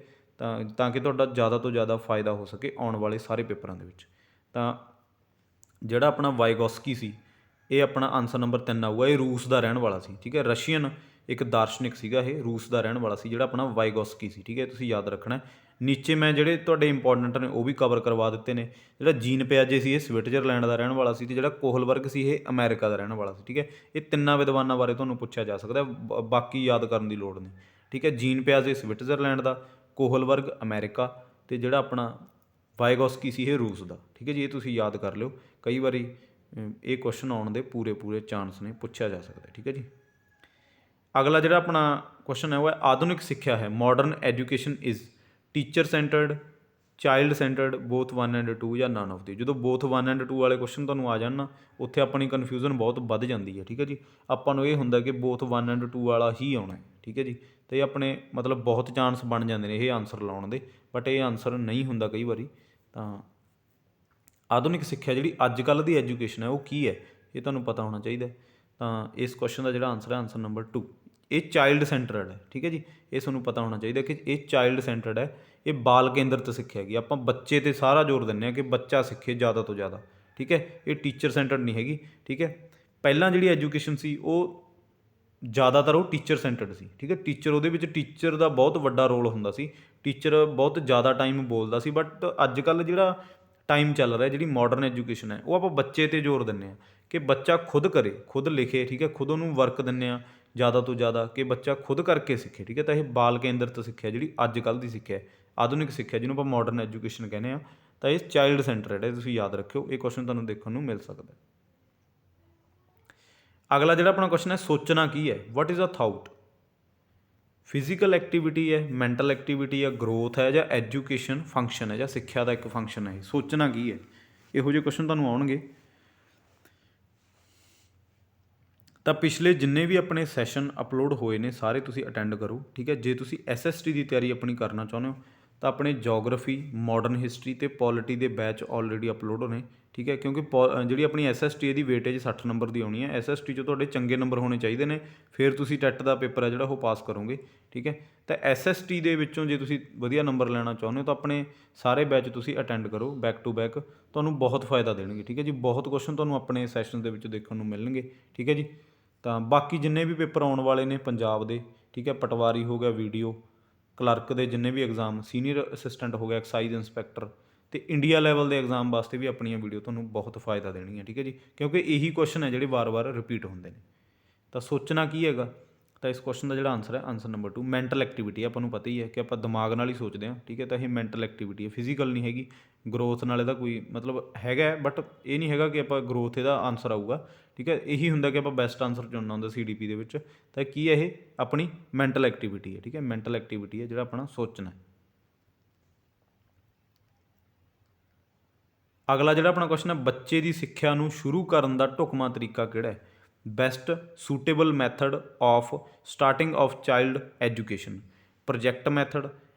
ਤਾਂ ਕਿ ਤੁਹਾਡਾ ਜ਼ਿਆਦਾ ਤੋਂ ਜ਼ਿਆਦਾ ਫਾਇਦਾ ਹੋ ਸਕੇ ਆਉਣ ਵਾਲੇ ਸਾਰੇ ਪੇਪਰਾਂ ਦੇ ਵਿੱਚ। ਤਾਂ ਜਿਹੜਾ ਆਪਣਾ ਵਾਈਗੋਸਕੀ ਸੀ, ਇਹ ਆਪਣਾ ਆਨਸਰ ਨੰਬਰ 3 ਆਊਗਾ। ਇਹ ਰੂਸ ਦਾ ਰਹਿਣ ਵਾਲਾ ਸੀ, ਠੀਕ ਹੈ। ਰਸ਼ੀਅਨ ਇੱਕ ਦਾਰਸ਼ਨਿਕ ਸੀਗਾ, ਇਹ ਰੂਸ ਦਾ ਰਹਿਣ ਵਾਲਾ ਸੀ ਜਿਹੜਾ ਆਪਣਾ ਵਾਈਗੋਸਕੀ ਸੀ, ਠੀਕ ਹੈ। ਤੁਸੀਂ ਯਾਦ ਰੱਖਣਾ। ਨੀਚੇ ਮੈਂ ਜਿਹੜੇ ਤੁਹਾਡੇ ਇੰਪੋਰਟੈਂਟ ਨੇ ਉਹ ਵੀ ਕਵਰ ਕਰਵਾ ਦਿੱਤੇ ਨੇ। ਜਿਹੜਾ ਜੀਨ ਪਿਆਜੇ ਸੀ ਇਹ ਸਵਿਟਜ਼ਰਲੈਂਡ ਦਾ ਰਹਿਣ ਵਾਲਾ ਸੀ, ਅਤੇ ਜਿਹੜਾ ਕੋਹਲਬਰਗ ਸੀ ਇਹ ਅਮਰੀਕਾ ਦਾ ਰਹਿਣ ਵਾਲਾ ਸੀ, ਠੀਕ ਹੈ। ਇਹ ਤਿੰਨਾਂ ਵਿਦਵਾਨਾਂ ਬਾਰੇ ਤੁਹਾਨੂੰ ਪੁੱਛਿਆ ਜਾ ਸਕਦਾ, ਬਾਕੀ ਯਾਦ ਕਰਨ ਦੀ ਲੋੜ ਨਹੀਂ, ਠੀਕ ਹੈ। ਜੀਨ ਪਿਆਜੇ ਸਵਿਟਜ਼ਰਲੈਂਡ ਦਾ, ਕੋਹਲਬਰਗ ਅਮਰੀਕਾ, ਅਤੇ ਜਿਹੜਾ ਆਪਣਾ ਵਾਈਗੋਸਕੀ ਸੀ ਇਹ ਰੂਸ ਦਾ, ਠੀਕ ਹੈ ਜੀ। ਇਹ ਤੁਸੀਂ ਯਾਦ ਕਰ ਲਿਓ, ਕਈ ਵਾਰੀ ਇਹ ਕੁਐਸਚਨ ਆਉਣ ਦੇ ਪੂਰੇ ਚਾਂਸ ਨੇ, ਪੁੱਛਿਆ ਜਾ ਸਕਦਾ, ਠੀਕ ਹੈ ਜੀ। ਅਗਲਾ ਜਿਹੜਾ ਆਪਣਾ ਕੁਐਸਚਨ ਹੈ ਉਹ ਹੈ, ਆਧੁਨਿਕ ਸਿੱਖਿਆ ਹੈ, modern education is teacher centred, child centred, both 1 and 2 ਜਾਂ ਨਨ ਆਫ ਦੀ। ਜਦੋਂ ਬੋਥ 1 and 2 ਵਾਲੇ ਕੁਐਸਚਨ ਤੁਹਾਨੂੰ ਆ ਜਾਣ ਨਾ, ਉੱਥੇ ਆਪਣੀ ਕਨਫਿਊਜ਼ਨ ਬਹੁਤ ਵੱਧ ਜਾਂਦੀ ਹੈ, ਠੀਕ ਹੈ ਜੀ। ਆਪਾਂ ਨੂੰ ਇਹ ਹੁੰਦਾ ਕਿ ਬੋਥ 1 and 2 ਵਾਲਾ ਹੀ ਆਉਣਾ, ਠੀਕ ਹੈ ਜੀ। ਅਤੇ ਆਪਣੇ ਮਤਲਬ ਬਹੁਤ ਚਾਂਸ ਬਣ ਜਾਂਦੇ ਨੇ ਇਹ ਆਨਸਰ ਲਾਉਣ ਦੇ, ਬਟ ਇਹ ਆਨਸਰ ਨਹੀਂ ਹੁੰਦਾ ਕਈ ਵਾਰੀ। ਤਾਂ ਆਧੁਨਿਕ ਸਿੱਖਿਆ ਜਿਹੜੀ ਅੱਜ ਕੱਲ੍ਹ ਦੀ ਐਜੂਕੇਸ਼ਨ ਹੈ ਉਹ ਕੀ ਹੈ, ਇਹ ਤੁਹਾਨੂੰ ਪਤਾ ਹੋਣਾ ਚਾਹੀਦਾ। ਤਾਂ ਇਸ ਕੁਐਸਚਨ ਦਾ ਜਿਹੜਾ ਆਨਸਰ ਹੈ ਆਨਸਰ ਨੰਬਰ 2, ਇਹ ਚਾਈਲਡ ਸੈਂਟਰਡ ਹੈ, ਠੀਕ ਹੈ ਜੀ। ਇਹ ਤੁਹਾਨੂੰ ਪਤਾ ਹੋਣਾ ਚਾਹੀਦਾ ਕਿ ਇਹ ਚਾਈਲਡ ਸੈਂਟਰਡ ਹੈ, ਇਹ ਬਾਲ ਕੇਂਦਰਿਤ ਸਿੱਖਿਆ ਹੈਗੀ। ਆਪਾਂ ਬੱਚੇ 'ਤੇ ਸਾਰਾ ਜ਼ੋਰ ਦਿੰਦੇ ਹਾਂ ਕਿ ਬੱਚਾ ਸਿੱਖੇ ਜ਼ਿਆਦਾ ਤੋਂ ਜ਼ਿਆਦਾ, ਠੀਕ ਹੈ। ਇਹ ਟੀਚਰ ਸੈਂਟਰਡ ਨਹੀਂ ਹੈਗੀ, ਠੀਕ ਹੈ। ਪਹਿਲਾਂ ਜਿਹੜੀ ਐਜੂਕੇਸ਼ਨ ਸੀ ਉਹ ਜ਼ਿਆਦਾਤਰ ਉਹ ਟੀਚਰ ਸੈਂਟਰਡ ਸੀ, ਠੀਕ ਹੈ। ਟੀਚਰ, ਉਹਦੇ ਵਿੱਚ ਟੀਚਰ ਦਾ ਬਹੁਤ ਵੱਡਾ ਰੋਲ ਹੁੰਦਾ ਸੀ, ਟੀਚਰ ਬਹੁਤ ਜ਼ਿਆਦਾ ਟਾਈਮ ਬੋਲਦਾ ਸੀ। ਬਟ ਅੱਜ ਕੱਲ੍ਹ ਜਿਹੜਾ ਟਾਈਮ ਚੱਲ ਰਿਹਾ, ਜਿਹੜੀ ਮਾਡਰਨ ਐਜੂਕੇਸ਼ਨ ਹੈ, ਉਹ ਆਪਾਂ ਬੱਚੇ 'ਤੇ ਜ਼ੋਰ ਦਿੰਦੇ ਹਾਂ ਕਿ ਬੱਚਾ ਖੁਦ ਕਰੇ, ਖੁਦ ਲਿਖੇ, ਠੀਕ ਹੈ। ਖੁਦ ਉਹਨੂੰ ਵਰਕ ਦਿੰਦੇ ਹਾਂ ਜ਼ਿਆਦਾ ਤੋਂ ਜ਼ਿਆਦਾ ਕਿ ਬੱਚਾ ਖੁਦ ਕਰਕੇ ਸਿੱਖੇ, ਠੀਕ ਹੈ। ਤਾਂ ਇਹ ਬਾਲ ਕੇਂਦਰਿਤ ਸਿੱਖਿਆ ਜਿਹੜੀ ਅੱਜ ਕੱਲ੍ਹ ਦੀ ਸਿੱਖਿਆ, ਆਧੁਨਿਕ ਸਿੱਖਿਆ ਜਿਹਨੂੰ ਆਪਾਂ ਮਾਡਰਨ ਐਜੂਕੇਸ਼ਨ ਕਹਿੰਦੇ ਹਾਂ, ਤਾਂ ਇਹ ਚਾਈਲਡ ਸੈਂਟਰਡ ਹੈ। ਤੁਸੀਂ ਯਾਦ ਰੱਖਿਓ, ਇਹ ਕੁਐਸਚਨ ਤੁਹਾਨੂੰ ਦੇਖਣ ਨੂੰ ਮਿਲ ਸਕਦਾ। ਅਗਲਾ ਜਿਹੜਾ ਆਪਣਾ ਕੁਐਸਚਨ ਹੈ, ਸੋਚਣਾ ਕੀ ਹੈ, what is a thought? Physical activity ਹੈ, ਮੈਂਟਲ ਐਕਟੀਵਿਟੀ ਹੈ, ਗਰੋਥ ਹੈ, ਜਾਂ ਐਜੂਕੇਸ਼ਨ ਫੰਕਸ਼ਨ ਹੈ, ਜਾਂ ਸਿੱਖਿਆ ਦਾ ਇੱਕ ਫੰਕਸ਼ਨ ਹੈ। ਸੋਚਣਾ ਕੀ ਹੈ? ਇਹੋ ਜਿਹੇ ਕੁਐਸਚਨ ਤੁਹਾਨੂੰ ਆਉਣਗੇ। ਤਾਂ ਪਿਛਲੇ ਜਿੰਨੇ ਵੀ ਆਪਣੇ ਸੈਸ਼ਨ ਅਪਲੋਡ ਹੋਏ ਨੇ ਸਾਰੇ ਤੁਸੀਂ ਅਟੈਂਡ ਕਰੋ, ਠੀਕ ਹੈ। ਜੇ ਤੁਸੀਂ SST ਦੀ ਤਿਆਰੀ ਆਪਣੀ ਕਰਨਾ ਚਾਹੁੰਦੇ ਹੋ ਤਾਂ ਆਪਣੇ ਜੋਗਰਾਫੀ, ਮਾਡਰਨ ਹਿਸਟਰੀ ਅਤੇ ਪੋਲਿਟੀ ਦੇ ਬੈਚ ਆਲਰੇਡੀ ਅਪਲੋਡ ਨੇ, ਠੀਕ ਹੈ। ਕਿਉਂਕਿ ਜਿਹੜੀ ਆਪਣੀ SST ਦੀ ਵੇਟੇਜ 60 ਨੰਬਰ ਦੀ ਆਉਣੀ ਹੈ। SST 'ਚ ਤੁਹਾਡੇ ਚੰਗੇ ਨੰਬਰ ਹੋਣੇ ਚਾਹੀਦੇ ਨੇ, ਫਿਰ ਤੁਸੀਂ ਟੈਟ ਦਾ ਪੇਪਰ ਹੈ ਜਿਹੜਾ ਉਹ ਪਾਸ ਕਰੋਗੇ, ਠੀਕ ਹੈ। ਤਾਂ SST ਦੇ ਵਿੱਚੋਂ ਜੇ ਤੁਸੀਂ ਵਧੀਆ ਨੰਬਰ ਲੈਣਾ ਚਾਹੁੰਦੇ ਹੋ ਤਾਂ ਆਪਣੇ ਸਾਰੇ ਬੈਚ ਤੁਸੀਂ ਅਟੈਂਡ ਕਰੋ ਬੈਕ ਟੂ ਬੈਕ, ਤੁਹਾਨੂੰ ਬਹੁਤ ਫਾਇਦਾ ਦੇਣਗੇ, ਠੀਕ ਹੈ ਜੀ। ਬਹੁਤ ਕੁਐਸਚਨ ਤੁਹਾਨੂੰ ਆਪਣੇ ਸੈਸ਼ਨ ਦੇ ਵਿੱਚ ਦੇਖਣ ਨੂੰ ਮਿਲਣਗੇ, ਠੀਕ ਹੈ ਜੀ। ਤਾਂ ਬਾਕੀ ਜਿੰਨੇ ਵੀ ਪੇਪਰ ਆਉਣ ਵਾਲੇ ਨੇ ਪੰਜਾਬ ਦੇ, ਠੀਕ ਹੈ, ਪਟਵਾਰੀ ਹੋ ਗਿਆ, ਵੀਡੀਓ ਕਲਰਕ ਦੇ ਜਿੰਨੇ ਵੀ ਐਗਜ਼ਾਮ, ਸੀਨੀਅਰ ਅਸਿਸਟੈਂਟ ਹੋ ਗਿਆ, ਐਕਸਾਈਜ਼ ਇੰਸਪੈਕਟਰ, ਅਤੇ ਇੰਡੀਆ ਲੈਵਲ ਦੇ ਐਗਜ਼ਾਮ ਵਾਸਤੇ ਵੀ ਆਪਣੀਆਂ ਵੀਡੀਓ ਤੁਹਾਨੂੰ ਬਹੁਤ ਫਾਇਦਾ ਦੇਣਗੀਆਂ, ਠੀਕ ਹੈ ਜੀ। ਕਿਉਂਕਿ ਇਹੀ ਕੁਐਸਚਨ ਹੈ ਜਿਹੜੇ ਵਾਰ-ਵਾਰ ਰਿਪੀਟ ਹੁੰਦੇ ਨੇ। ਤਾਂ ਸੋਚਣਾ ਕੀ ਹੈਗਾ? ਤਾਂ ਇਸ ਕੁਐਸਚਨ ਦਾ ਜਿਹੜਾ ਆਨਸਰ ਹੈ ਆਨਸਰ ਨੰਬਰ 2, ਮੈਂਟਲ ਐਕਟੀਵਿਟੀ। ਆਪਾਂ ਨੂੰ ਪਤਾ ਹੀ ਹੈ ਕਿ ਆਪਾਂ ਦਿਮਾਗ ਨਾਲ ਹੀ ਸੋਚਦੇ ਹਾਂ, ਠੀਕ ਹੈ। ਤਾਂ ਇਹ ਮੈਂਟਲ ਐਕਟੀਵਿਟੀ ਹੈ, ਫਿਜ਼ੀਕਲ ਨਹੀਂ ਹੈਗੀ। ਗਰੋਥ ਨਾਲ ਇਹਦਾ ਕੋਈ ਮਤਲਬ ਹੈਗਾ, ਬਟ ਇਹ ਨਹੀਂ ਹੈਗਾ ਕਿ ਆਪਾਂ ਗਰੋਥ ਇਹਦਾ ਆਨਸਰ ਆਊਗਾ, ਠੀਕ ਹੈ। ਇਹੀ ਹੁੰਦਾ ਕਿ ਆਪਾਂ ਬੈਸਟ ਆਨਸਰ ਚੁਣਨਾ ਹੁੰਦਾ CDP ਦੇ ਵਿੱਚ। ਤਾਂ ਕੀ ਹੈ? ਇਹ ਆਪਣੀ ਮੈਂਟਲ ਐਕਟੀਵਿਟੀ ਹੈ, ਠੀਕ ਹੈ। ਮੈਂਟਲ ਐਕਟੀਵਿਟੀ ਹੈ ਜਿਹੜਾ ਆਪਣਾ ਸੋਚਣਾ। ਅਗਲਾ ਜਿਹੜਾ ਆਪਣਾ ਕੁਐਸਚਨ ਹੈ, ਬੱਚੇ ਦੀ ਸਿੱਖਿਆ ਨੂੰ ਸ਼ੁਰੂ ਕਰਨ ਦਾ ਢੁਕਵਾਂ ਤਰੀਕਾ ਕਿਹੜਾ ਹੈ? Best suitable method of starting of child education, project method,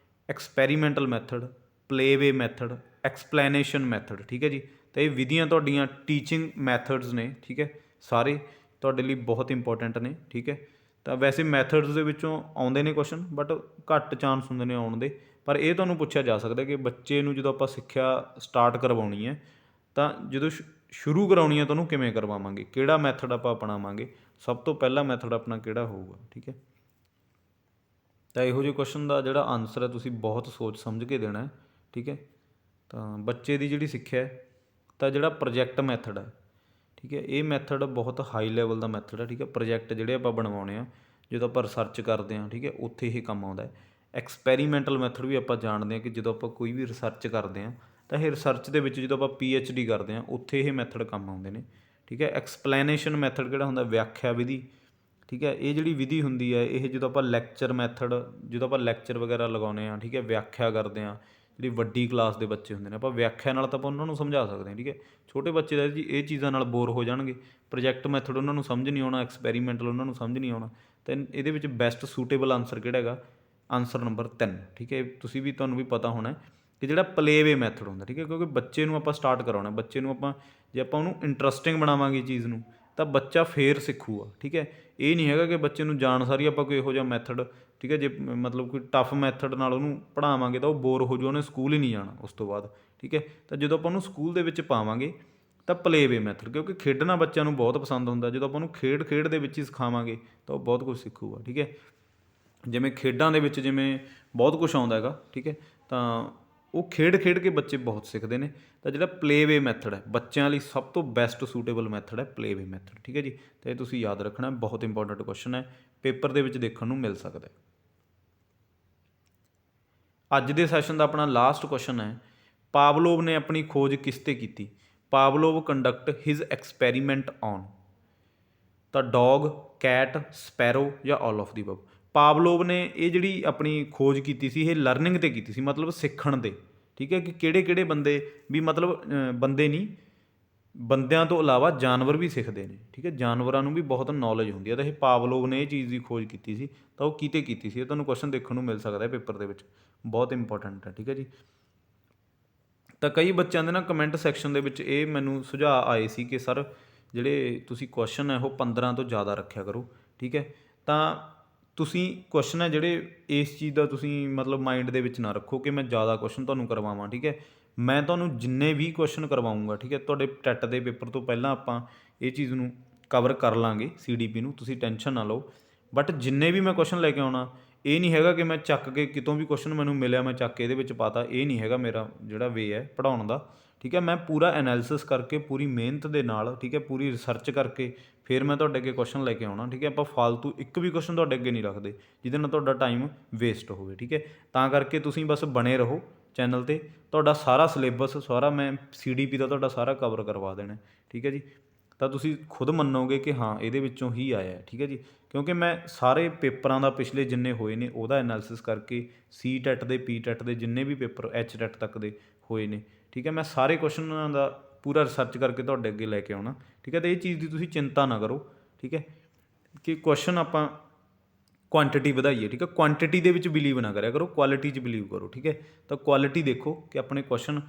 experimental method, playway method, explanation method, ਠੀਕ ਹੈ ਜੀ। ਤਾਂ ਇਹ ਵਿਧੀਆਂ ਤੁਹਾਡੀਆਂ ਟੀਚਿੰਗ ਮੈਥਡਸ ਨੇ, ਠੀਕ ਹੈ। ਸਾਰੇ ਤੁਹਾਡੇ ਲਈ ਬਹੁਤ ਇੰਪੋਰਟੈਂਟ ਨੇ, ਠੀਕ ਹੈ। ਤਾਂ ਵੈਸੇ ਮੈਥਡਸ ਦੇ ਵਿੱਚੋਂ ਆਉਂਦੇ ਨੇ ਕੁਐਸਚਨ, ਬਟ ਘੱਟ ਚਾਂਸ ਹੁੰਦੇ ਨੇ ਆਉਣ ਦੇ, ਪਰ ਇਹ ਤੁਹਾਨੂੰ ਪੁੱਛਿਆ ਜਾ ਸਕਦਾ ਕਿ ਬੱਚੇ ਨੂੰ ਜਦੋਂ ਆਪਾਂ ਸਿੱਖਿਆ ਸਟਾਰਟ ਕਰਵਾਉਣੀ ਹੈ ਤਾਂ ਜਦੋਂ ਸ਼ੁਰੂ ਕਰਾਉਣੀ ਹੈ ਤਾਂ ਉਹਨੂੰ ਕਿਵੇਂ ਕਰਵਾਵਾਂਗੇ, ਕਿਹੜਾ ਮੈਥਡ ਆਪਾਂ ਅਪਣਾਵਾਂਗੇ, ਸਭ ਤੋਂ ਪਹਿਲਾ ਮੈਥਡ ਆਪਣਾ ਕਿਹੜਾ ਹੋਊਗਾ। ਠੀਕ ਹੈ, ਤਾਂ ਇਹੋ ਜਿਹੇ ਕੁਐਸਚਨ ਦਾ ਜਿਹੜਾ ਆਨਸਰ ਹੈ ਤੁਸੀਂ ਬਹੁਤ ਸੋਚ ਸਮਝ ਕੇ ਦੇਣਾ ਹੈ। ਠੀਕ ਹੈ, ਤਾਂ ਬੱਚੇ ਦੀ ਜਿਹੜੀ ਸਿੱਖਿਆ ਹੈ ਤਾਂ ਜਿਹੜਾ ਪ੍ਰੋਜੈਕਟ ਮੈਥਡ ਹੈ, ਠੀਕ ਹੈ, ਇਹ ਮੈਥਡ ਬਹੁਤ ਹਾਈ ਲੈਵਲ ਦਾ ਮੈਥਡ ਹੈ। ਠੀਕ ਹੈ, ਪ੍ਰੋਜੈਕਟ ਜਿਹੜੇ ਆਪਾਂ ਬਣਵਾਉਣੇ ਆ ਜਦੋਂ ਆਪਾਂ ਰਿਸਰਚ ਕਰਦੇ ਹਾਂ, ਠੀਕ ਹੈ, ਉੱਥੇ ਇਹ ਕੰਮ ਆਉਂਦਾ ਹੈ। ਐਕਸਪੈਰੀਮੈਂਟਲ ਮੈਥਡ ਵੀ ਆਪਾਂ ਜਾਣਦੇ ਹਾਂ ਕਿ ਜਦੋਂ ਆਪਾਂ ਕੋਈ ਵੀ ਰਿਸਰਚ ਕਰਦੇ ਹਾਂ ਤਾਂ ਇਹ ਰਿਸਰਚ ਦੇ ਵਿੱਚ ਜਦੋਂ ਆਪਾਂ PhD ਕਰਦੇ ਹਾਂ ਉੱਥੇ ਇਹ ਮੈਥਡ ਕੰਮ ਆਉਂਦੇ ਨੇ। ਠੀਕ ਹੈ, ਐਕਸਪਲੇਨੇਸ਼ਨ ਮੈਥਡ ਕਿਹੜਾ ਹੁੰਦਾ, ਵਿਆਖਿਆ ਵਿਧੀ। ਠੀਕ ਹੈ, ਇਹ ਜਿਹੜੀ ਵਿਧੀ ਹੁੰਦੀ ਹੈ ਇਹ ਜਦੋਂ ਆਪਾਂ ਲੈਕਚਰ ਮੈਥਡ, ਜਦੋਂ ਆਪਾਂ ਲੈਕਚਰ ਵਗੈਰਾ ਲਗਾਉਂਦੇ ਹਾਂ, ਠੀਕ ਹੈ, ਵਿਆਖਿਆ ਕਰਦੇ ਹਾਂ, ਜਿਹੜੀ ਵੱਡੀ ਕਲਾਸ ਦੇ ਬੱਚੇ ਹੁੰਦੇ ਨੇ ਆਪਾਂ ਵਿਆਖਿਆ ਨਾਲ ਤਾਂ ਆਪਾਂ ਉਹਨਾਂ ਨੂੰ ਸਮਝਾ ਸਕਦੇ ਹਾਂ। ਠੀਕ ਹੈ, ਛੋਟੇ ਬੱਚੇ ਦਾ ਜੀ ਇਹ ਚੀਜ਼ਾਂ ਨਾਲ ਬੋਰ ਹੋ ਜਾਣਗੇ, ਪ੍ਰੋਜੈਕਟ ਮੈਥਡ ਉਹਨਾਂ ਨੂੰ ਸਮਝ ਨਹੀਂ ਆਉਣਾ, ਐਕਸਪੈਰੀਮੈਂਟਲ ਉਹਨਾਂ ਨੂੰ ਸਮਝ ਨਹੀਂ ਆਉਣਾ। ਤਾਂ ਇਹਦੇ ਵਿੱਚ ਬੈਸਟ ਸੂਟੇਬਲ ਆਨਸਰ ਕਿਹੜਾ ਹੈਗਾ, ਆਨਸਰ ਨੰਬਰ 3। ਠੀਕ ਹੈ, ਤੁਸੀਂ ਵੀ, ਤੁਹਾਨੂੰ ਵੀ ਪਤਾ ਹੋਣਾ ਕਿ ਜਿਹੜਾ ਪਲੇਵੇ ਮੈਥਡ ਹੁੰਦਾ। ਠੀਕ ਹੈ, ਕਿਉਂਕਿ ਬੱਚੇ ਨੂੰ ਆਪਾਂ ਸਟਾਰਟ ਕਰਾਉਣਾ, ਬੱਚੇ ਨੂੰ ਆਪਾਂ ਜੇ ਆਪਾਂ ਉਹਨੂੰ ਇੰਟਰਸਟਿੰਗ ਬਣਾਵਾਂਗੇ ਚੀਜ਼ ਨੂੰ ਤਾਂ ਬੱਚਾ ਫੇਰ ਸਿੱਖੂਗਾ। ਠੀਕ ਹੈ, ਇਹ ਨਹੀਂ ਹੈਗਾ ਕਿ ਬੱਚੇ ਨੂੰ ਜਾਣ ਸਾਰੀ ਆਪਾਂ ਕੋਈ ਇਹੋ ਜਿਹਾ ਮੈਥਡ, ਠੀਕ ਹੈ, ਜੇ ਮਤਲਬ ਕੋਈ ਟਫ ਮੈਥਡ ਨਾਲ ਉਹਨੂੰ ਪੜ੍ਹਾਵਾਂਗੇ ਤਾਂ ਉਹ ਬੋਰ ਹੋ ਜਾਊ, ਉਹਨੇ ਸਕੂਲ ਹੀ ਨਹੀਂ ਜਾਣਾ ਉਸ ਤੋਂ ਬਾਅਦ। ਠੀਕ ਹੈ, ਤਾਂ ਜਦੋਂ ਆਪਾਂ ਉਹਨੂੰ ਸਕੂਲ ਦੇ ਵਿੱਚ ਪਾਵਾਂਗੇ ਤਾਂ ਪਲੇਵੇ ਮੈਥਡ, ਕਿਉਂਕਿ ਖੇਡਣਾ ਬੱਚਿਆਂ ਨੂੰ ਬਹੁਤ ਪਸੰਦ ਹੁੰਦਾ, ਜਦੋਂ ਆਪਾਂ ਉਹਨੂੰ ਖੇਡ ਦੇ ਵਿੱਚ ਹੀ ਸਿਖਾਵਾਂਗੇ ਤਾਂ ਉਹ ਬਹੁਤ ਕੁਝ ਸਿੱਖੂਗਾ। ਠੀਕ ਹੈ, ਜਿਵੇਂ ਖੇਡਾਂ ਦੇ ਵਿੱਚ ਜਿਵੇਂ ਬਹੁਤ ਕੁਝ ਆਉਂਦਾ ਹੈਗਾ। ਠੀਕ ਹੈ, ਤਾਂ ਉਹ ਖੇਡ ਕੇ ਬੱਚੇ ਬਹੁਤ ਸਿੱਖਦੇ ਨੇ। ਤਾਂ ਜਿਹੜਾ ਪਲੇਵੇ ਮੈਥਡ ਹੈ ਬੱਚਿਆਂ ਲਈ ਸਭ ਤੋਂ ਬੈਸਟ ਸੂਟੇਬਲ ਮੈਥਡ ਹੈ ਪਲੇਵੇ ਮੈਥਡ। ਠੀਕ ਹੈ ਜੀ, ਤਾਂ ਇਹ ਤੁਸੀਂ ਯਾਦ ਰੱਖਣਾ, ਬਹੁਤ ਇੰਪੋਰਟੈਂਟ ਕੁਐਸਚਨ ਹੈ, ਪੇਪਰ ਦੇ ਵਿੱਚ ਦੇਖਣ ਨੂੰ ਮਿਲ ਸਕਦਾ ਹੈ। ਅੱਜ ਦੇ ਸੈਸ਼ਨ ਦਾ ਆਪਣਾ ਲਾਸਟ ਕੁਐਸਚਨ ਹੈ, ਪਾਵਲੋਵ ਨੇ ਆਪਣੀ ਖੋਜ ਕਿਸ 'ਤੇ ਕੀਤੀ। Pavlov conduct his experiment on, ਤਾਂ ਡੌਗ, ਕੈਟ, ਸਪੈਰੋ ਜਾਂ all of the above. Pavlov ਨੇ ਇਹ ਜਿਹੜੀ ਆਪਣੀ ਖੋਜ ਕੀਤੀ ਸੀ ਇਹ ਲਰਨਿੰਗ 'ਤੇ ਕੀਤੀ ਸੀ, ਮਤਲਬ ਸਿੱਖਣ 'ਤੇ। ਠੀਕ ਹੈ, ਕਿ ਕਿਹੜੇ ਬੰਦੇ ਵੀ, ਮਤਲਬ ਬੰਦੇ ਨਹੀਂ, ਬੰਦਿਆਂ ਤੋਂ ਇਲਾਵਾ ਜਾਨਵਰ ਵੀ ਸਿੱਖਦੇ ਨੇ। ਠੀਕ ਹੈ, ਜਾਨਵਰਾਂ ਨੂੰ ਵੀ ਬਹੁਤ ਨੌਲੇਜ ਹੁੰਦੀ ਹੈ, ਤਾਂ ਇਹ ਪਾਵਲੋਵ ਨੇ ਇਹ ਚੀਜ਼ ਦੀ ਖੋਜ ਕੀਤੀ ਸੀ, ਤਾਂ ਉਹ ਕਿਤੇ ਕੀਤੀ ਸੀ। ਇਹ ਤੁਹਾਨੂੰ ਕੁਐਸਚਨ ਦੇਖਣ ਨੂੰ ਮਿਲ ਸਕਦਾ ਹੈ ਪੇਪਰ ਦੇ ਵਿੱਚ, ਬਹੁਤ ਇੰਪੋਰਟੈਂਟ ਹੈ। ਠੀਕ ਹੈ ਜੀ, ਤਾਂ ਕਈ ਬੱਚਿਆਂ ਦੇ ਨਾ ਕਮੈਂਟ ਸੈਕਸ਼ਨ ਦੇ ਵਿੱਚ ਇਹ ਮੈਨੂੰ ਸੁਝਾਅ ਆਏ ਸੀ ਕਿ ਸਰ ਜਿਹੜੇ ਤੁਸੀਂ ਕੁਐਸਚਨ ਹੈ ਉਹ 15 ਤੋਂ ਜ਼ਿਆਦਾ ਰੱਖਿਆ ਕਰੋ। ਠੀਕ ਹੈ, ਤਾਂ ਤੁਸੀਂ ਕੁਐਸਚਨ ਹੈ ਜਿਹੜੇ ਇਸ ਚੀਜ਼ ਦਾ ਤੁਸੀਂ ਮਤਲਬ ਮਾਈਂਡ ਦੇ ਵਿੱਚ ਨਾ ਰੱਖੋ ਕਿ ਮੈਂ ਜ਼ਿਆਦਾ ਕੁਐਸਚਨ ਤੁਹਾਨੂੰ ਕਰਵਾਵਾਂ। ਠੀਕ ਹੈ, ਮੈਂ ਤੁਹਾਨੂੰ ਜਿੰਨੇ ਵੀ ਕੁਐਸਚਨ ਕਰਵਾਊਂਗਾ, ਠੀਕ ਹੈ, ਤੁਹਾਡੇ ਟੈਟ ਦੇ ਪੇਪਰ ਤੋਂ ਪਹਿਲਾਂ ਆਪਾਂ ਇਹ ਚੀਜ਼ ਨੂੰ ਕਵਰ ਕਰ ਲਾਂਗੇ, CDP ਨੂੰ, ਤੁਸੀਂ ਟੈਨਸ਼ਨ ਨਾ ਲਓ। ਬਟ ਜਿੰਨੇ ਵੀ ਮੈਂ ਕੁਐਸਚਨ ਲੈ ਕੇ ਆਉਣਾ, ਇਹ ਨਹੀਂ ਹੈਗਾ ਕਿ ਮੈਂ ਚੱਕ ਕੇ ਕਿਤੋਂ ਵੀ ਕੁਐਸਚਨ ਮੈਨੂੰ ਮਿਲਿਆ ਮੈਂ ਚੱਕ ਕੇ ਇਹਦੇ ਵਿੱਚ ਪਾਤਾ, ਇਹ ਨਹੀਂ ਹੈਗਾ ਮੇਰਾ ਜਿਹੜਾ ਵੇ ਹੈ ਪੜ੍ਹਾਉਣ ਦਾ। ਠੀਕ ਹੈ, ਮੈਂ ਪੂਰਾ ਐਨਾਲਿਸਿਸ ਕਰਕੇ, ਪੂਰੀ ਮਿਹਨਤ ਦੇ ਨਾਲ, ਠੀਕ ਹੈ, ਪੂਰੀ ਰਿਸਰਚ ਕਰਕੇ ਫਿਰ ਮੈਂ ਤੁਹਾਡੇ ਅੱਗੇ ਕੁਐਸਚਨ ਲੈ ਕੇ ਆਉਣਾ। ਠੀਕ ਹੈ, ਆਪਾਂ ਫਾਲਤੂ ਇੱਕ ਵੀ ਕੁਐਸਚਨ ਤੁਹਾਡੇ ਅੱਗੇ ਨਹੀਂ ਰੱਖਦੇ ਜਿਹਦੇ ਨਾਲ ਤੁਹਾਡਾ ਟਾਈਮ ਵੇਸਟ ਹੋਵੇ। ਠੀਕ ਹੈ, ਤਾਂ ਕਰਕੇ ਤੁਸੀਂ ਬਸ ਬਣੇ ਰਹੋ ਚੈਨਲ 'ਤੇ, ਤੁਹਾਡਾ ਸਾਰਾ ਸਿਲੇਬਸ ਸਾਰਾ ਮੈਂ CDP ਦਾ ਤੁਹਾਡਾ ਸਾਰਾ ਕਵਰ ਕਰਵਾ ਦੇਣਾ। ਠੀਕ ਹੈ ਜੀ, ਤਾਂ ਤੁਸੀਂ ਖੁਦ ਮੰਨੋਗੇ ਕਿ ਹਾਂ ਇਹਦੇ ਵਿੱਚੋਂ ਹੀ ਆਇਆ ਹੈ। ਠੀਕ ਹੈ ਜੀ, ਕਿਉਂਕਿ ਮੈਂ ਸਾਰੇ ਪੇਪਰਾਂ ਦਾ ਪਿਛਲੇ ਜਿੰਨੇ ਹੋਏ ਨੇ ਉਹਦਾ ਐਨਾਲਿਸਿਸ ਕਰਕੇ, CTET ਦੇ, PTET ਦੇ ਜਿੰਨੇ ਵੀ ਪੇਪਰ HTET ਤੱਕ ਦੇ ਹੋਏ ਨੇ, ਠੀਕ ਹੈ, ਮੈਂ ਸਾਰੇ ਕੁਐਸਚਨਾਂ ਦਾ ਪੂਰਾ ਰਿਸਰਚ ਕਰਕੇ ਤੁਹਾਡੇ ਅੱਗੇ ਲੈ ਕੇ ਆਉਣਾ। ਠੀਕ ਹੈ, ਤਾਂ ਇਹ ਚੀਜ਼ ਦੀ ਤੁਸੀਂ ਚਿੰਤਾ ਨਾ ਕਰੋ। ਠੀਕ ਹੈ, ਕਿ ਕੁਐਸਚਨ ਆਪਾਂ ਕੁਆਂਟਿਟੀ ਵਧਾਈਏ। ਠੀਕ ਹੈ, ਕੁਆਂਟਿਟੀ ਦੇ ਵਿੱਚ ਬਿਲੀਵ ਨਾ ਕਰਿਆ ਕਰੋ, ਕੁਆਲਿਟੀ 'ਚ ਬਿਲੀਵ ਕਰੋ। ਠੀਕ ਹੈ, ਤਾਂ ਕੁਆਲਿਟੀ ਦੇਖੋ ਕਿ ਆਪਣੇ ਕੁਐਸਚਨ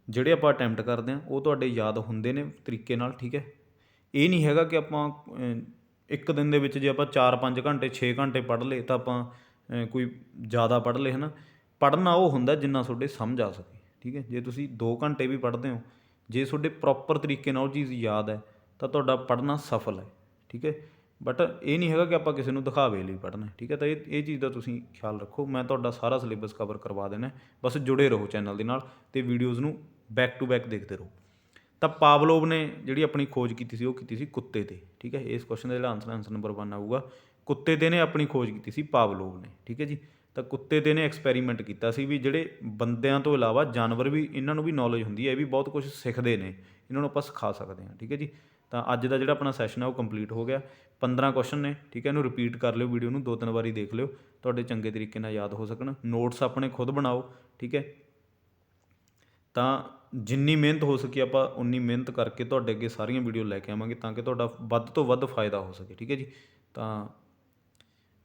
ਜਿਹੜੇ ਆਪਾਂ ਅਟੈਂਪਟ ਕਰਦੇ ਹਾਂ ਉਹ ਤੁਹਾਡੇ ਯਾਦ ਹੁੰਦੇ ਨੇ ਤਰੀਕੇ ਨਾਲ। ਠੀਕ ਹੈ, ਇਹ ਨਹੀਂ ਹੈਗਾ ਕਿ ਆਪਾਂ ਇੱਕ ਦਿਨ ਦੇ ਵਿੱਚ ਜੇ ਆਪਾਂ 4-5 ਘੰਟੇ 6 ਘੰਟੇ ਪੜ੍ਹ ਲਏ ਤਾਂ ਆਪਾਂ ਕੋਈ ਜ਼ਿਆਦਾ ਪੜ੍ਹ ਲਏ, ਹੈ ਨਾ। ਪੜ੍ਹਨਾ ਉਹ ਹੁੰਦਾ ਜਿੰਨਾ ਤੁਹਾਡੇ ਸਮਝ ਆ ਸਕੇ। ਠੀਕ ਹੈ, ਜੇ ਤੁਸੀਂ 2 ਘੰਟੇ ਵੀ ਪੜ੍ਹਦੇ ਹੋ, ਜੇ ਤੁਹਾਡੇ ਪ੍ਰੋਪਰ ਤਰੀਕੇ ਨਾਲ ਉਹ ਚੀਜ਼ ਯਾਦ ਹੈ ਤਾਂ ਤੁਹਾਡਾ ਪੜ੍ਹਨਾ ਸਫਲ ਹੈ। ਠੀਕ ਹੈ, ਬਟ ਇਹ ਨਹੀਂ ਹੈਗਾ ਕਿ ਆਪਾਂ ਕਿਸੇ ਨੂੰ ਦਿਖਾਵੇ ਲਈ ਪੜ੍ਹਨਾ। ਠੀਕ ਹੈ, ਤਾਂ ਇਹ ਚੀਜ਼ ਦਾ ਤੁਸੀਂ ਖਿਆਲ ਰੱਖੋ। ਮੈਂ ਤੁਹਾਡਾ ਸਾਰਾ ਸਿਲੇਬਸ ਕਵਰ ਕਰਵਾ ਦੇਣਾ, ਬਸ ਜੁੜੇ ਰਹੋ ਚੈਨਲ ਦੇ ਨਾਲ ਅਤੇ ਵੀਡੀਓਜ਼ ਨੂੰ ਬੈਕ ਟੂ ਬੈਕ ਦੇਖਦੇ ਰਹੋ। ਤਾਂ ਪਾਵਲੋਵ ਨੇ ਜਿਹੜੀ ਆਪਣੀ ਖੋਜ ਕੀਤੀ ਸੀ ਉਹ ਕੀਤੀ ਸੀ ਕੁੱਤੇ 'ਤੇ। ਠੀਕ ਹੈ, ਇਸ ਕੁਐਸਚਨ ਦਾ ਜਿਹੜਾ ਆਨਸਰ ਨੰਬਰ 1 ਆਊਗਾ, ਕੁੱਤੇ 'ਤੇ ਨੇ ਆਪਣੀ ਖੋਜ ਕੀਤੀ ਸੀ ਪਾਵਲੋਵ ਨੇ। ਠੀਕ ਹੈ ਜੀ, ਤਾਂ ਕੁੱਤੇ 'ਤੇ ਨੇ ਐਕਸਪੈਰੀਮੈਂਟ ਕੀਤਾ ਸੀ ਵੀ ਜਿਹੜੇ ਬੰਦਿਆਂ ਤੋਂ ਇਲਾਵਾ ਜਾਨਵਰ ਵੀ, ਇਹਨਾਂ ਨੂੰ ਵੀ ਨੌਲੇਜ ਹੁੰਦੀ ਹੈ, ਇਹ ਵੀ ਬਹੁਤ ਕੁਝ ਸਿੱਖਦੇ ਨੇ, ਇਹਨਾਂ ਨੂੰ ਆਪਾਂ ਸਿਖਾ ਸਕਦੇ ਹਾਂ। ਠੀਕ ਹੈ ਜੀ, ਤਾਂ ਅੱਜ ਦਾ ਜਿਹੜਾ ਆਪਣਾ ਸੈਸ਼ਨ ਹੈ ਉਹ ਕੰਪਲੀਟ ਹੋ ਗਿਆ। 15 ਕੁਐਸਚਨ ਨੇ। ਠੀਕ ਹੈ, ਇਹਨੂੰ ਰਿਪੀਟ ਕਰ ਲਿਓ, ਵੀਡੀਓ ਨੂੰ 2-3 ਵਾਰੀ ਦੇਖ ਲਿਓ, ਤੁਹਾਡੇ ਚੰਗੇ ਤਰੀਕੇ ਨਾਲ ਯਾਦ ਹੋ ਸਕਣ। ਨੋਟਸ ਆਪਣੇ ਖੁਦ ਬਣਾਓ। ਠੀਕ ਹੈ, ਤਾਂ ਜਿੰਨੀ ਮਿਹਨਤ ਹੋ ਸਕੇ ਆਪਾਂ ਉਨੀ ਮਿਹਨਤ ਕਰਕੇ ਤੁਹਾਡੇ ਅੱਗੇ ਸਾਰੀਆਂ ਵੀਡੀਓ ਲੈ ਕੇ ਆਵਾਂਗੇ ਤਾਂ ਕਿ ਤੁਹਾਡਾ ਵੱਧ ਤੋਂ ਵੱਧ ਫਾਇਦਾ ਹੋ ਸਕੇ। ਠੀਕ ਹੈ ਜੀ, ਤਾਂ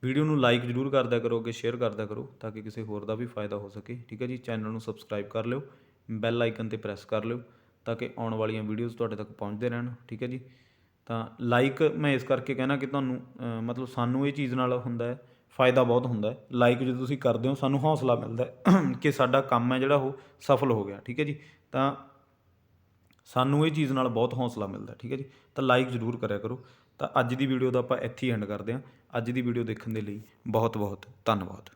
ਵੀਡੀਓ ਨੂੰ ਲਾਈਕ ਜ਼ਰੂਰ ਕਰਦਿਆ ਕਰੋ, ਅੱਗੇ ਸ਼ੇਅਰ ਕਰਦਿਆ ਕਰੋ ਤਾਂ ਕਿ ਕਿਸੇ ਹੋਰ ਦਾ ਵੀ ਫਾਇਦਾ ਹੋ ਸਕੇ। ਠੀਕ ਹੈ ਜੀ, ਚੈਨਲ ਨੂੰ ਸਬਸਕ੍ਰਾਈਬ ਕਰ ਲਿਓ, ਬੈਲ ਆਈਕਨ 'ਤੇ ਪ੍ਰੈਸ ਕਰ ਲਿਓ ਤਾਂ ਕਿ ਆਉਣ ਵਾਲੀਆਂ ਵੀਡੀਓਜ਼ ਤੁਹਾਡੇ ਤੱਕ ਪਹੁੰਚਦੇ ਰਹਿਣ। ਠੀਕ ਹੈ ਜੀ, ਤਾਂ ਲਾਈਕ ਮੈਂ ਇਸ ਕਰਕੇ ਕਹਿਣਾ ਕਿ ਤੁਹਾਨੂੰ ਮਤਲਬ ਸਾਨੂੰ ਇਹ ਚੀਜ਼ ਨਾਲ ਹੁੰਦਾ ਹੈ फ़ਾਇਦਾ ਬਹੁਤ ਹੁੰਦਾ ਹੈ। ਲਾਈਕ ਜਦੋਂ ਤੁਸੀਂ ਕਰਦੇ ਹੋ ਸਾਨੂੰ ਹੌਸਲਾ ਮਿਲਦਾ ਹੈ ਕਿ ਸਾਡਾ ਕੰਮ ਹੈ ਜਿਹੜਾ ਉਹ ਸਫਲ ਹੋ ਗਿਆ। ਠੀਕ ਹੈ ਜੀ, ਤਾਂ ਸਾਨੂੰ ਇਹ ਚੀਜ਼ ਨਾਲ ਬਹੁਤ ਹੌਸਲਾ ਮਿਲਦਾ। ਠੀਕ ਹੈ ਜੀ, ਤਾਂ ਲਾਈਕ ਜ਼ਰੂਰ ਕਰਿਆ ਕਰੋ। ਤਾਂ ਅੱਜ ਦੀ ਵੀਡੀਓ ਦਾ ਆਪਾਂ ਇੱਥੇ ਹੀ ਐਂਡ ਕਰਦੇ ਹਾਂ। ਅੱਜ ਦੀ ਵੀਡੀਓ ਦੇਖਣ ਦੇ ਲਈ ਬਹੁਤ ਬਹੁਤ ਧੰਨਵਾਦ।